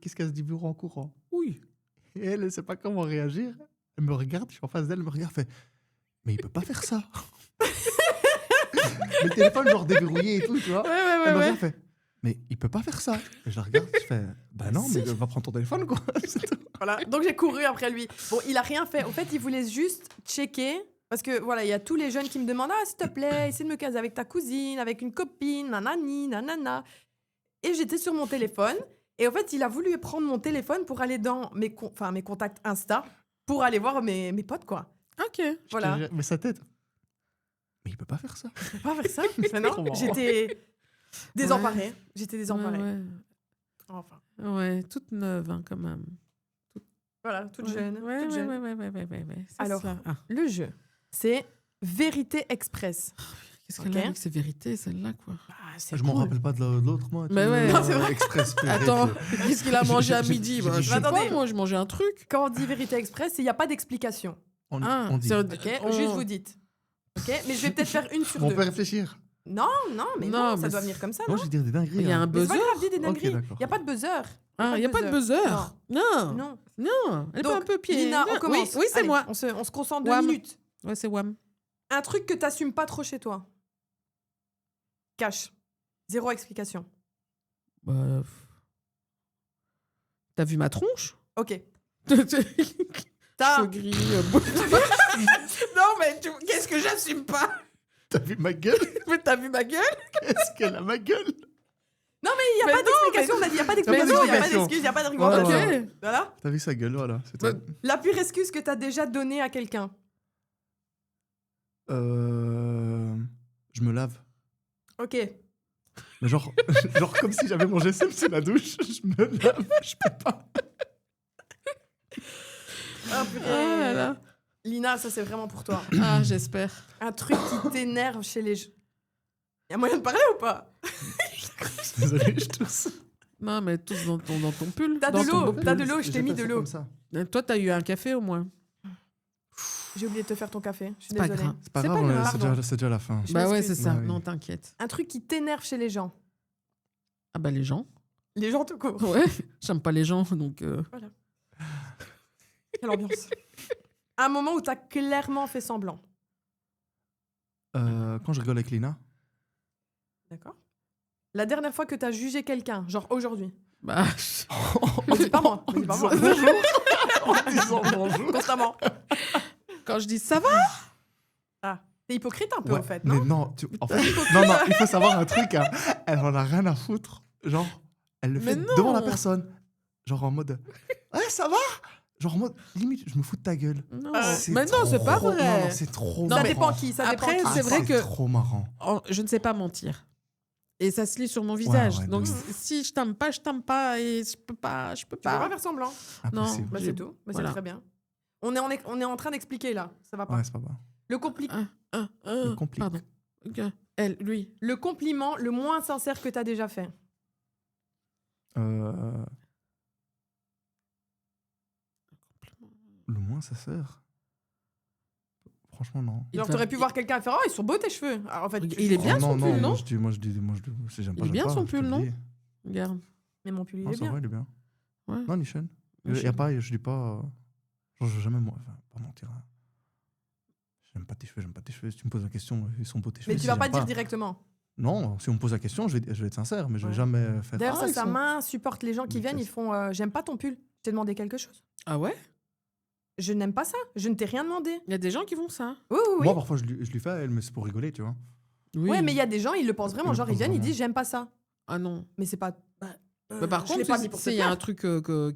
Speaker 2: se casse du bureau en courant.
Speaker 3: Oui.
Speaker 2: Et elle ne sait pas comment réagir. Elle me regarde, je suis en face d'elle, elle me regarde, fait mais il peut pas faire ça. Le téléphone, genre déverrouillé et tout, tu vois. Elle me regarde, fait mais il peut pas faire ça. Et je la regarde, je fais bah non, mais va prendre ton téléphone, quoi. C'est tout.
Speaker 1: Voilà. Donc, j'ai couru après lui. Bon, il a rien fait. En fait, il voulait juste checker. Parce que voilà, il y a tous les jeunes qui me demandent ah, s'il te plaît, essaie de me caser avec ta cousine, avec une copine, nanani, nanana. Et j'étais sur mon téléphone. Et en fait, il a voulu prendre mon téléphone pour aller dans mes contacts Insta pour aller voir mes potes, quoi.
Speaker 3: Ok.
Speaker 1: Voilà.
Speaker 2: Mais sa tête. Mais il peut pas faire ça.
Speaker 1: Je peux pas faire ça. Mais
Speaker 2: Trop
Speaker 1: non,
Speaker 2: marrant.
Speaker 1: j'étais désemparée. J'étais désemparée.
Speaker 3: Ouais,
Speaker 1: Enfin,
Speaker 3: ouais, toute neuve, hein, quand même.
Speaker 1: voilà, toute
Speaker 3: Ouais.
Speaker 1: jeune.
Speaker 3: Ouais,
Speaker 1: toute
Speaker 3: ouais,
Speaker 1: jeune.
Speaker 3: ouais. C'est
Speaker 1: Alors,
Speaker 3: ça. Ah.
Speaker 1: Le jeu, c'est Vérité Express.
Speaker 3: Qu'est-ce qu'elle
Speaker 1: Ok.
Speaker 3: a avec ces vérités, celle-là, quoi?
Speaker 1: Ah, c'est
Speaker 2: Je m'en
Speaker 1: cool.
Speaker 2: rappelle pas de l'autre, moi.
Speaker 3: Mais ouais.
Speaker 1: Non, c'est vrai.
Speaker 2: Express.
Speaker 3: Attends, qu'est-ce qu'il a mangé à
Speaker 2: J'ai-
Speaker 3: midi?
Speaker 2: j'ai-
Speaker 3: Bah,
Speaker 2: j'ai-
Speaker 3: je sais
Speaker 1: Attendez.
Speaker 3: pas, moi, je mangeais un truc.
Speaker 1: Quand on dit Vérité Express, il n'y a pas d'explication.
Speaker 2: On dit.
Speaker 3: c'est-
Speaker 1: Ok,
Speaker 3: on-
Speaker 1: juste vous dites. Ok, mais je vais peut-être faire une sur
Speaker 2: On
Speaker 1: deux.
Speaker 2: peut réfléchir.
Speaker 1: Non, mais
Speaker 3: Non,
Speaker 1: non, ça
Speaker 3: mais
Speaker 1: doit
Speaker 3: c'est-
Speaker 1: venir comme ça,
Speaker 2: Moi,
Speaker 1: non?
Speaker 2: je vais dire des dingueries.
Speaker 3: Il y a
Speaker 2: hein.
Speaker 3: un
Speaker 1: Mais c'est pas
Speaker 3: buzzer.
Speaker 1: grave, dis des dingueries.
Speaker 2: Ok, d'accord.
Speaker 1: Il n'y a pas de buzzer.
Speaker 3: Ah, il n'y a pas de buzzer. Non.
Speaker 1: Non.
Speaker 3: Non. Elle est
Speaker 1: Donc,
Speaker 3: pas un peu pied.
Speaker 1: Lina,
Speaker 3: Non.
Speaker 1: on commence.
Speaker 3: Oui, c'est
Speaker 1: Allez,
Speaker 3: moi.
Speaker 1: On se concentre 2
Speaker 3: Wham.
Speaker 1: minutes.
Speaker 3: Ouais, c'est Wham.
Speaker 1: Un truc que t'assumes pas trop chez toi. Cache. Zéro explication.
Speaker 3: Bah, t'as vu ma tronche?
Speaker 1: Ok.
Speaker 3: T'as...
Speaker 1: T'as...
Speaker 3: Cheveux gris,
Speaker 1: Non, mais qu'est-ce que j'assume pas?
Speaker 2: T'as vu ma gueule?
Speaker 3: Mais t'as vu ma gueule?
Speaker 2: Est-ce qu'elle a ma gueule?
Speaker 1: Il n'y a
Speaker 3: Mais
Speaker 1: pas
Speaker 3: non,
Speaker 1: d'explication, on a dit, il n'y a pas
Speaker 2: Mais
Speaker 1: d'explication,
Speaker 2: non,
Speaker 1: il n'y a pas
Speaker 2: explication.
Speaker 1: d'excuse, il n'y a pas d'argumentation.
Speaker 2: Voilà.
Speaker 3: Ok.
Speaker 1: Voilà.
Speaker 2: T'as vu sa gueule, voilà. C'est
Speaker 3: Bah,
Speaker 2: tout.
Speaker 1: La pire excuse que t'as déjà donnée à quelqu'un.
Speaker 2: Je me lave.
Speaker 1: Ok.
Speaker 2: Mais genre, genre comme si j'avais mon GSM sous la douche. Je me lave. Je peux pas.
Speaker 1: Ah, purée.
Speaker 3: Ah là là.
Speaker 1: Lina, ça c'est vraiment pour toi.
Speaker 3: Ah, j'espère.
Speaker 1: Un truc qui t'énerve chez les gens. Y a moyen de parler ou pas?
Speaker 2: Désolé, je tousse.
Speaker 3: Non, mais tous dans ton pull.
Speaker 1: T'as
Speaker 3: dans
Speaker 1: de
Speaker 3: ton
Speaker 1: l'eau,
Speaker 3: beau
Speaker 1: t'as
Speaker 3: pull.
Speaker 1: de l'eau, je t'ai mis de l'eau.
Speaker 2: Comme ça.
Speaker 3: Toi, t'as eu un café au moins.
Speaker 1: J'ai oublié de te faire ton café. Je suis
Speaker 3: C'est pas
Speaker 1: désolée.
Speaker 3: grave.
Speaker 2: C'est pas
Speaker 3: C'est
Speaker 2: grave,
Speaker 3: pas grave.
Speaker 2: c'est déjà la fin.
Speaker 1: Je
Speaker 3: Bah ouais,
Speaker 1: m'excuse.
Speaker 3: c'est ça.
Speaker 2: Bah oui.
Speaker 3: Non, t'inquiète.
Speaker 1: Un truc qui t'énerve chez les gens.
Speaker 3: Ah bah les gens.
Speaker 1: Les gens tout court.
Speaker 3: Ouais. J'aime pas les gens, donc...
Speaker 1: Quelle ambiance. Un moment où t'as clairement fait semblant.
Speaker 2: Quand je rigole avec Lina,
Speaker 1: D'accord. La dernière fois que t'as jugé quelqu'un, genre aujourd'hui.
Speaker 3: Bah...
Speaker 1: Me dis pas moi. Me dis pas moi.
Speaker 2: en disant bonjour.
Speaker 1: Constamment.
Speaker 3: Quand je dis ça va,
Speaker 1: Ah, t'es hypocrite un peu
Speaker 2: Ouais,
Speaker 1: en fait,
Speaker 2: mais
Speaker 1: non?
Speaker 2: non, en fait, non, il faut savoir un truc. Hein. Elle en a rien à foutre. Genre, elle le
Speaker 3: Mais
Speaker 2: fait
Speaker 3: non.
Speaker 2: devant la personne. Genre en mode, ouais, ça va. Genre en mode, limite, je me fous de ta gueule.
Speaker 3: non.
Speaker 2: C'est
Speaker 3: Mais non, c'est
Speaker 2: trop-
Speaker 3: pas
Speaker 2: Non,
Speaker 3: vrai.
Speaker 2: non, c'est trop
Speaker 1: Ça
Speaker 2: marrant.
Speaker 1: dépend qui, ça
Speaker 3: Après,
Speaker 1: dépend qui.
Speaker 3: c'est vrai que-
Speaker 2: trop marrant.
Speaker 3: Je ne sais pas mentir. Et ça se lit sur mon visage.
Speaker 2: ouais,
Speaker 3: Donc
Speaker 2: de ouf.
Speaker 3: si je t'aime pas, je t'aime pas. Et je peux pas.
Speaker 1: Tu peux pas faire semblant.
Speaker 2: Impossible.
Speaker 1: Bah,
Speaker 3: J'ai-
Speaker 1: c'est tout. Bah,
Speaker 3: voilà.
Speaker 1: C'est très bien. On est en train d'expliquer là. Ça va pas.
Speaker 2: Ouais, c'est pas bon.
Speaker 1: Le, compli-
Speaker 2: Le complique.
Speaker 3: Pardon. Ok. Elle, lui.
Speaker 1: le compliment le moins sincère que t'as déjà fait.
Speaker 2: Le moins, ça sert. Franchement, non.
Speaker 3: Il
Speaker 1: Genre,
Speaker 3: va-
Speaker 1: t'aurais pu voir quelqu'un et faire « Oh, ils sont beaux tes cheveux !» Alors, en fait,
Speaker 3: Il est bien
Speaker 2: Oh,
Speaker 3: son
Speaker 2: non,
Speaker 3: pull, non
Speaker 2: moi, je dis, si j'aime pas,
Speaker 3: Il est
Speaker 2: j'aime
Speaker 3: bien
Speaker 2: pas,
Speaker 3: son
Speaker 2: je te
Speaker 3: pull,
Speaker 2: le
Speaker 3: non
Speaker 2: dis.
Speaker 3: Regarde.
Speaker 1: Mais mon pull, il
Speaker 2: Non,
Speaker 1: est
Speaker 2: ça
Speaker 1: bien.
Speaker 2: va, il est bien.
Speaker 3: Ouais.
Speaker 2: Non, Nishan.
Speaker 3: Moi,
Speaker 2: Il y a pareil, je dis pas. Genre, je vais jamais, moi, enfin, pas mentir. Hein. J'aime pas tes cheveux. Si tu me poses la question, ils sont beaux tes cheveux.
Speaker 1: Mais tu
Speaker 2: Si
Speaker 1: vas
Speaker 2: j'aime
Speaker 1: pas dire directement.
Speaker 2: Non, si on me pose la question, je vais être sincère, mais je vais
Speaker 1: Ouais.
Speaker 2: jamais faire.
Speaker 1: D'ailleurs,
Speaker 2: Ah, ils
Speaker 1: ça
Speaker 2: sont-
Speaker 1: m'insupporte les gens qui
Speaker 2: Mais
Speaker 1: viennent,
Speaker 2: ça,
Speaker 1: ils font J'aime pas ton pull. Je t'ai demandé quelque chose.
Speaker 3: Ah ouais?
Speaker 1: Je n'aime pas ça. Je ne t'ai rien demandé.
Speaker 3: Il y a des gens qui font ça.
Speaker 1: Oui, oui, oui.
Speaker 2: Moi, parfois, je lui fais à elle, mais c'est pour rigoler, tu vois.
Speaker 3: Oui.
Speaker 1: Ouais, mais il y a des gens, ils le pensent vraiment.
Speaker 2: Ils le
Speaker 1: Genre, ils
Speaker 2: pensent
Speaker 1: viennent, ils
Speaker 2: vraiment.
Speaker 1: disent J'aime pas ça.
Speaker 3: Ah non.
Speaker 1: Mais c'est pas.
Speaker 3: Mais par
Speaker 1: je l'ai
Speaker 3: contre,
Speaker 1: pas mis pour te
Speaker 3: s'il y a
Speaker 1: plaire.
Speaker 3: un truc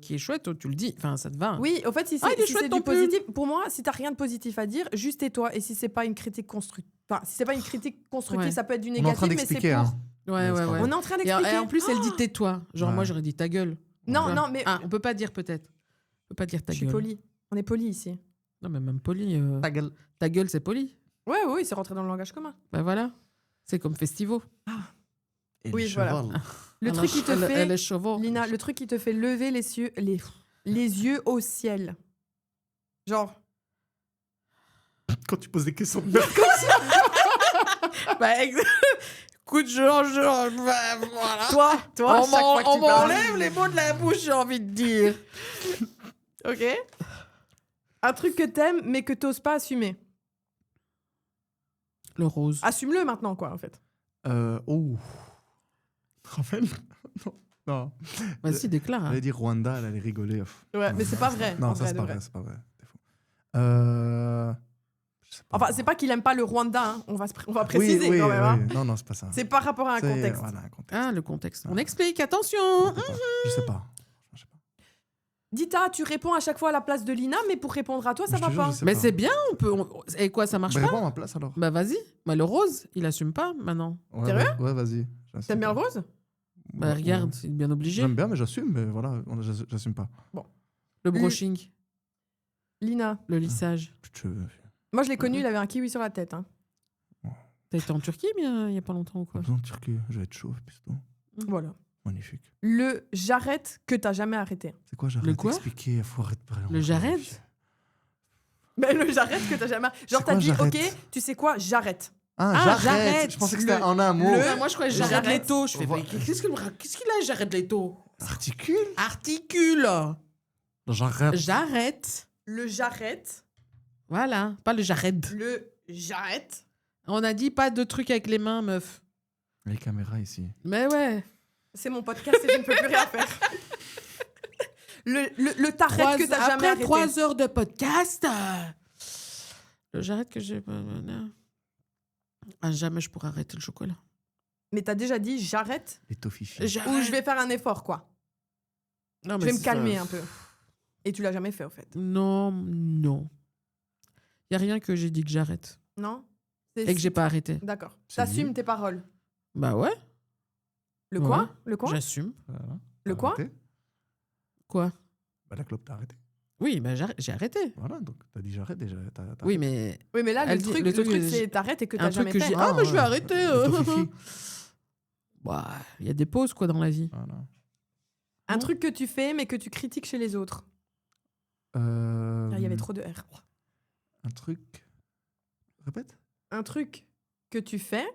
Speaker 3: qui est chouette, tu le dis. Enfin, ça te va.
Speaker 1: Oui, au fait, si
Speaker 3: Ah, il est
Speaker 1: si
Speaker 3: chouette
Speaker 1: c'est
Speaker 3: ton
Speaker 1: du
Speaker 3: pull.
Speaker 1: positif, pour moi, si t'as rien de positif à dire, juste tais-toi. Et si c'est pas une critique constructive, si c'est pas une critique constructive,
Speaker 3: Ouais.
Speaker 1: ça peut être du
Speaker 2: On est en train
Speaker 1: négatif, mais c'est
Speaker 2: d'expliquer.
Speaker 1: pour.
Speaker 2: Hein.
Speaker 3: Ouais, ouais,
Speaker 2: c'est pas
Speaker 3: ouais.
Speaker 1: On est en train
Speaker 3: Et
Speaker 1: d'expliquer.
Speaker 3: en plus, elle dit tais-toi. Genre,
Speaker 2: Ouais.
Speaker 3: moi, j'aurais dit ta gueule.
Speaker 1: Non,
Speaker 3: Tu vois.
Speaker 1: non, mais
Speaker 3: Ah, on peut pas dire peut-être. On peut pas dire ta
Speaker 1: je suis
Speaker 3: gueule.
Speaker 1: poli. On est poli ici.
Speaker 3: Non, mais même poli.
Speaker 2: Ta gueule.
Speaker 3: Ta gueule, c'est poli.
Speaker 1: Ouais, oui, c'est rentré dans le langage commun.
Speaker 3: Ben voilà. C'est comme Festivo.
Speaker 2: Et
Speaker 1: Oui,
Speaker 2: le
Speaker 1: voilà.
Speaker 2: cheval.
Speaker 1: Le
Speaker 3: Elle
Speaker 1: truc
Speaker 3: a-
Speaker 1: qui te
Speaker 3: elle-
Speaker 1: fait,
Speaker 3: Elle est chevaux.
Speaker 1: Lina, le truc qui te fait lever les yeux au ciel. Genre.
Speaker 2: Quand tu poses des questions de merde.
Speaker 3: Bah, écoute, voilà.
Speaker 1: Toi,
Speaker 3: On m'enlève les mots de la bouche, j'ai envie de dire.
Speaker 1: Ok. Un truc que t'aimes, mais que t'oses pas assumer.
Speaker 3: Le rose.
Speaker 1: Assume-le maintenant, quoi, en fait.
Speaker 2: Oh. Raphaël. Non.
Speaker 3: Vas-y, déclare. hein.
Speaker 2: J'allais dire Rwanda, elle allait rigoler.
Speaker 1: Ouais, mais c'est pas vrai.
Speaker 2: Non,
Speaker 1: en
Speaker 2: ça
Speaker 1: vrai,
Speaker 2: c'est
Speaker 1: de
Speaker 2: pas
Speaker 1: vrai.
Speaker 2: vrai, c'est pas vrai. C'est faux. Je sais pas.
Speaker 1: Enfin, c'est pas qu'il aime pas le Rwanda, hein. On va
Speaker 2: Oui,
Speaker 1: préciser
Speaker 2: oui,
Speaker 1: quand même. hein.
Speaker 2: oui. Non, non, c'est pas ça.
Speaker 1: C'est par rapport à un
Speaker 2: C'est-
Speaker 1: contexte.
Speaker 2: Voilà, un contexte.
Speaker 3: Ah, le contexte. On
Speaker 2: Ah.
Speaker 3: explique, attention.
Speaker 2: Je sais pas. Je sais pas.
Speaker 1: Dita, tu réponds à chaque fois à la place de Lina, mais pour répondre à toi, ça
Speaker 2: Je
Speaker 1: va
Speaker 2: te jure,
Speaker 1: pas.
Speaker 2: je sais
Speaker 3: Mais
Speaker 2: pas.
Speaker 3: c'est bien, on peut. Et quoi, ça marche
Speaker 2: Bah,
Speaker 3: pas
Speaker 2: réponds à ma place alors.
Speaker 3: Bah vas-y. Bah le rose, il assume pas maintenant.
Speaker 2: Ouais,
Speaker 1: Sérieux
Speaker 2: ouais, vas-y. J'assume
Speaker 1: T'aimes bien le
Speaker 2: pas.
Speaker 1: rose
Speaker 3: Bah
Speaker 2: Ouais,
Speaker 3: regarde,
Speaker 2: ouais.
Speaker 3: c'est bien obligé.
Speaker 2: J'aime bien, mais j'assume, mais voilà, j'assume pas.
Speaker 3: Le brushing,
Speaker 1: Lina.
Speaker 3: le lissage.
Speaker 2: Je-
Speaker 1: Moi, je l'ai connu, il avait un kiwi sur la tête. Hein.
Speaker 3: T'as été en Turquie il y a pas longtemps ou
Speaker 2: Pas
Speaker 3: quoi
Speaker 2: besoin de Turquie, je vais être chaud, piston.
Speaker 1: Voilà.
Speaker 2: Magnifique.
Speaker 1: Le j'arrête que t'as jamais arrêté.
Speaker 2: C'est quoi, j'arrête
Speaker 3: Le quoi
Speaker 2: d'expliquer, faut arrêter de parler.
Speaker 3: Le j'arrête
Speaker 1: Mais le j'arrête que t'as jamais. Genre,
Speaker 2: C'est
Speaker 1: t'as
Speaker 2: quoi,
Speaker 1: dit,
Speaker 2: j'arrête
Speaker 1: ok, tu sais quoi, j'arrête.
Speaker 2: Ah,
Speaker 3: j'arrête.
Speaker 2: j'arrête. Je pensais que c'était en un mot.
Speaker 3: Bah, moi je crois que j'arrête
Speaker 1: J'arrête.
Speaker 3: les taux. Je fais,
Speaker 2: Voilà.
Speaker 3: mais qu'est-ce qu'il a, j'arrête les taux
Speaker 2: Articule.
Speaker 3: Articule.
Speaker 2: J'arrête.
Speaker 3: J'arrête.
Speaker 1: Le j'arrête.
Speaker 3: Voilà, pas le j'arrête.
Speaker 1: Le j'arrête.
Speaker 3: On a dit pas de trucs avec les mains, meuf.
Speaker 2: Les caméras ici.
Speaker 3: Mais ouais.
Speaker 1: C'est mon podcast et je ne peux plus rien faire. Le t'arrête que t'as jamais
Speaker 3: Après
Speaker 1: arrêté.
Speaker 3: 3 heures de podcast. Le j'arrête que j'ai. Jamais je pourrais arrêter le chocolat.
Speaker 1: Mais t'as déjà dit j'arrête
Speaker 2: Les toffifis.
Speaker 1: ou je vais faire un effort, quoi.
Speaker 3: Non,
Speaker 1: Je vais me calmer un peu. Et tu l'as jamais fait, au fait.
Speaker 3: Non, non. Il n'y a rien que j'ai dit que j'arrête.
Speaker 1: Non
Speaker 3: Et que j'ai pas arrêté.
Speaker 1: D'accord.
Speaker 2: C'est
Speaker 1: T'assumes
Speaker 2: lié.
Speaker 1: tes paroles.
Speaker 3: Bah ouais,
Speaker 1: Le
Speaker 3: Ouais.
Speaker 1: quoi Le quoi
Speaker 3: j'assume.
Speaker 2: Voilà.
Speaker 1: Le
Speaker 2: T'as
Speaker 1: quoi
Speaker 2: arrêté
Speaker 3: Quoi
Speaker 2: Bah, la clope, t'as arrêté.
Speaker 3: Oui, bah j'ai arrêté.
Speaker 2: Voilà, donc t'as dit j'arrête déjà. t'as
Speaker 3: Oui,
Speaker 2: arrêté.
Speaker 3: mais
Speaker 1: Oui, mais là,
Speaker 3: Elle
Speaker 1: le
Speaker 3: dit-
Speaker 1: truc,
Speaker 3: le truc,
Speaker 1: c'est t'arrêtes et que
Speaker 3: un
Speaker 1: t'as
Speaker 3: truc
Speaker 1: jamais
Speaker 3: que
Speaker 1: fait.
Speaker 3: j'ai. Ah, mais je vais arrêter.
Speaker 2: Le tofifi.
Speaker 3: Bah, il y a des pauses, quoi, dans la vie.
Speaker 2: Voilà.
Speaker 1: Un truc que tu fais, mais que tu critiques chez les autres. Ah, il y avait trop de R.
Speaker 2: Un truc. Répète.
Speaker 1: Un truc que tu fais,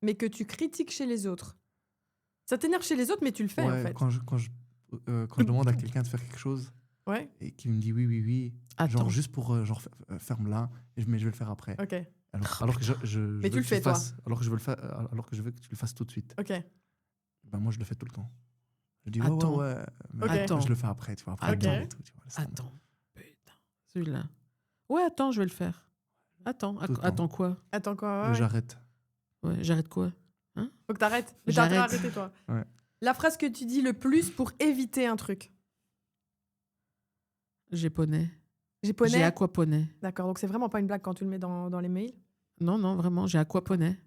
Speaker 1: mais que tu critiques chez les autres. Ça t'énerve chez les autres, mais tu le fais, en fait.
Speaker 2: Quand je demande à quelqu'un de faire quelque chose
Speaker 1: Ouais,
Speaker 2: et qu'il me dit oui,
Speaker 3: Attends.
Speaker 2: genre juste pour ferme là, mais je vais le faire après.
Speaker 1: ok,
Speaker 2: Alors que je
Speaker 1: Mais
Speaker 2: veux
Speaker 1: tu le
Speaker 2: que
Speaker 1: fais, toi.
Speaker 2: fasses- alors que je veux le faire, alors que je veux que tu le fasses tout de suite.
Speaker 1: ok.
Speaker 2: Ben moi je le fais tout le temps. Je dis
Speaker 3: Attends.
Speaker 2: ouais, mais
Speaker 1: Ok.
Speaker 3: Attends.
Speaker 2: je le fais après, tu vois. Après
Speaker 1: Ok.
Speaker 2: le temps et tout, tu vois, laisse tomber.
Speaker 3: Attends. Putain. Celui-là. Ouais, attends, je vais le faire. Attends.
Speaker 2: Tout le temps.
Speaker 3: Attends quoi
Speaker 1: Attends quoi
Speaker 2: Le
Speaker 1: ouais.
Speaker 2: j'arrête.
Speaker 3: Ouais, j'arrête quoi
Speaker 1: Faut que t'arrêtes. Mais t'as
Speaker 3: J'arrête.
Speaker 1: arrêté, toi.
Speaker 2: Ouais.
Speaker 1: La phrase que tu dis le plus pour éviter un truc.
Speaker 3: J'ai poney.
Speaker 1: J'ai
Speaker 3: J'ai
Speaker 1: poney.
Speaker 3: aquaponey.
Speaker 1: D'accord, donc c'est vraiment pas une blague quand tu le mets dans les mails.
Speaker 3: Non, non, vraiment, j'ai aquaponey.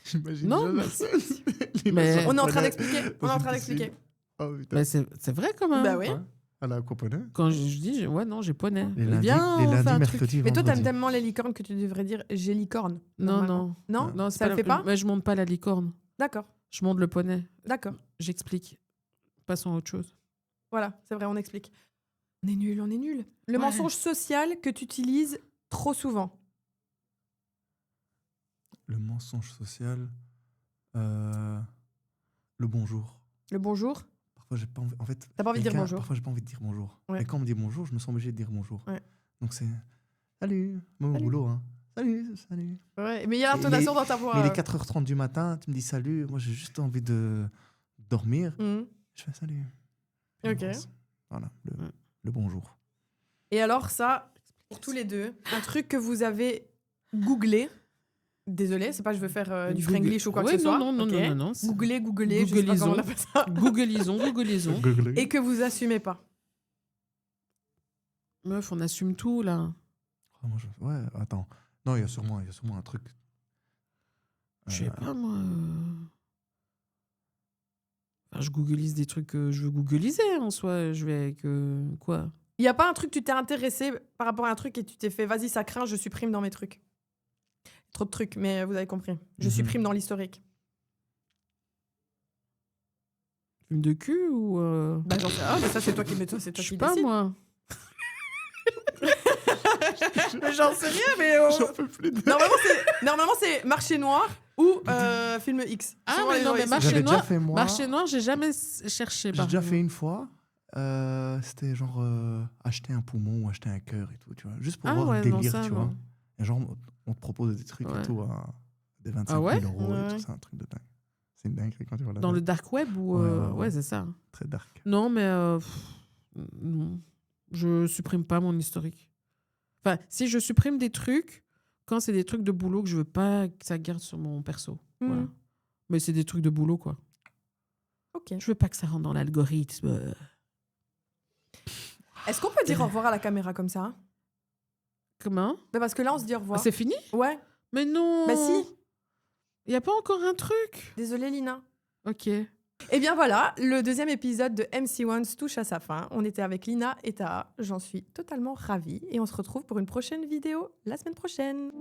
Speaker 2: J'imagine
Speaker 3: Non,
Speaker 2: déjà
Speaker 3: mais
Speaker 2: la scène.
Speaker 3: mais-
Speaker 1: On est en train
Speaker 2: Aquaponey
Speaker 1: d'expliquer. On est
Speaker 2: dans
Speaker 1: en
Speaker 2: une
Speaker 1: train
Speaker 2: piscine.
Speaker 1: d'expliquer.
Speaker 2: Oh putain.
Speaker 3: Mais c'est vrai quand même.
Speaker 1: Bah oui.
Speaker 2: Ouais. À la aquaponey.
Speaker 3: Quand je dis, ouais, non, j'ai poney.
Speaker 2: Les lundis,
Speaker 3: Viens,
Speaker 2: les
Speaker 3: on fait
Speaker 2: lundis,
Speaker 3: un truc.
Speaker 2: mercredis,
Speaker 1: Mais toi, t'aimes
Speaker 2: vendredis.
Speaker 1: tellement les licornes que tu devrais dire j'ai licorne.
Speaker 3: Non,
Speaker 1: normalement.
Speaker 3: non.
Speaker 1: Non
Speaker 3: Non,
Speaker 1: Ça le fait pas
Speaker 3: Mais je monte pas la licorne.
Speaker 1: D'accord,
Speaker 3: Je monte le poney.
Speaker 1: d'accord.
Speaker 3: J'explique. Passons à autre chose.
Speaker 1: Voilà, c'est vrai, on explique. On est nul, on est nul. Le
Speaker 3: Ouais.
Speaker 1: mensonge social que tu utilises trop souvent.
Speaker 2: Le mensonge social. Le bonjour.
Speaker 1: Le bonjour.
Speaker 2: Parfois, j'ai pas envie. En fait,
Speaker 1: T'as pas envie de dire
Speaker 2: quelqu'un-
Speaker 1: bonjour.
Speaker 2: Parfois, j'ai pas envie de dire bonjour.
Speaker 1: Ouais.
Speaker 2: Et quand on me dit bonjour, je me sens obligé de dire bonjour.
Speaker 1: Ouais.
Speaker 2: Donc c'est salut, moi au
Speaker 1: Salut.
Speaker 2: boulot, hein. Salut, salut.
Speaker 1: Ouais, mais il y a l'intonation dans ta voix.
Speaker 2: Mais il est 4h30 du matin, tu me dis salut, moi j'ai juste envie de dormir.
Speaker 1: Mhm.
Speaker 2: Je fais salut. Puis on
Speaker 1: Ok.
Speaker 2: avance. Voilà,
Speaker 3: Ouais.
Speaker 2: le bonjour.
Speaker 1: Et alors ça, pour tous les deux, un truc que vous avez googlé Désolée, c'est pas je veux faire du
Speaker 3: Google-
Speaker 1: franglish ou quoi
Speaker 3: Ouais,
Speaker 1: que ce soit.
Speaker 3: non, non,
Speaker 1: ok.
Speaker 3: non, non, non, c'est-
Speaker 1: Googlez, je sais pas comment on appelle ça.
Speaker 3: Googlisons.
Speaker 1: Et que vous assumez pas.
Speaker 3: Meuf, on assume tout, là.
Speaker 2: Ah, moi, ouais, attends. Non, il y a sûrement un truc.
Speaker 3: Je sais pas, moi. Enfin, je googlise des trucs que je veux googliser, en soi. Je vais avec... quoi?
Speaker 1: Il y a pas un truc, tu t'es intéressé par rapport à un truc et tu t'es fait, vas-y, ça craint, je supprime dans mes trucs. Trop de trucs, mais vous avez compris. Je
Speaker 2: Mhm.
Speaker 1: supprime dans l'historique.
Speaker 3: Film de cul ou...
Speaker 1: Bah, j'en sais. Ah, mais ça, c'est toi qui mets toi, c'est toi
Speaker 3: Je
Speaker 1: qui
Speaker 3: sais pas,
Speaker 1: décides.
Speaker 3: moi.
Speaker 1: Mais j'en sais rien, mais.
Speaker 2: J'en peux plus de...
Speaker 1: Normalement, c'est Marché Noir ou film X.
Speaker 3: Ah,
Speaker 1: Souvent,
Speaker 3: mais
Speaker 1: les
Speaker 3: non,
Speaker 1: gens,
Speaker 3: mais
Speaker 1: ils-
Speaker 3: Marché
Speaker 2: J'avais déjà
Speaker 3: Noir,
Speaker 2: fait moi.
Speaker 3: Marché Noir, j'ai jamais cherché.
Speaker 2: J'ai
Speaker 3: par
Speaker 2: déjà
Speaker 3: contre.
Speaker 2: fait une fois. C'était genre acheter un poumon ou acheter un cœur et tout, tu vois. Juste pour voir
Speaker 3: ouais,
Speaker 2: le
Speaker 3: non,
Speaker 2: délire,
Speaker 3: ça,
Speaker 2: tu
Speaker 3: non.
Speaker 2: vois. Et genre, on te propose des trucs
Speaker 3: Ouais.
Speaker 2: et tout à des 25
Speaker 3: Ah ouais
Speaker 2: 000 euros et
Speaker 1: Ouais.
Speaker 2: tout, c'est un truc de dingue. C'est une dinguerie quand tu vois la
Speaker 3: Dans le
Speaker 2: dingue.
Speaker 3: dark web ou...
Speaker 2: Ouais.
Speaker 3: c'est ça.
Speaker 2: Très dark.
Speaker 3: Non, mais... non. Je supprime pas mon historique. Enfin, si je supprime des trucs, quand c'est des trucs de boulot que je veux pas que ça garde sur mon perso.
Speaker 1: Mhm.
Speaker 3: Voilà. Mais c'est des trucs de boulot, quoi.
Speaker 1: Ok.
Speaker 3: Je veux pas que ça rentre dans l'algorithme.
Speaker 1: Est-ce qu'on peut dire au revoir à la caméra comme ça?
Speaker 3: Comment?
Speaker 1: Bah, parce que là, on se dit au
Speaker 3: Ah,
Speaker 1: revoir.
Speaker 3: c'est fini?
Speaker 1: Ouais.
Speaker 3: Mais non!
Speaker 1: Bah si.
Speaker 3: Il y a pas encore un truc?
Speaker 1: Désolée, Lina.
Speaker 3: Ok.
Speaker 1: Et bien voilà, le deuxième épisode de MC Ones touche à sa fin. On était avec Lina et Taha. J'en suis totalement ravie. Et on se retrouve pour une prochaine vidéo la semaine prochaine.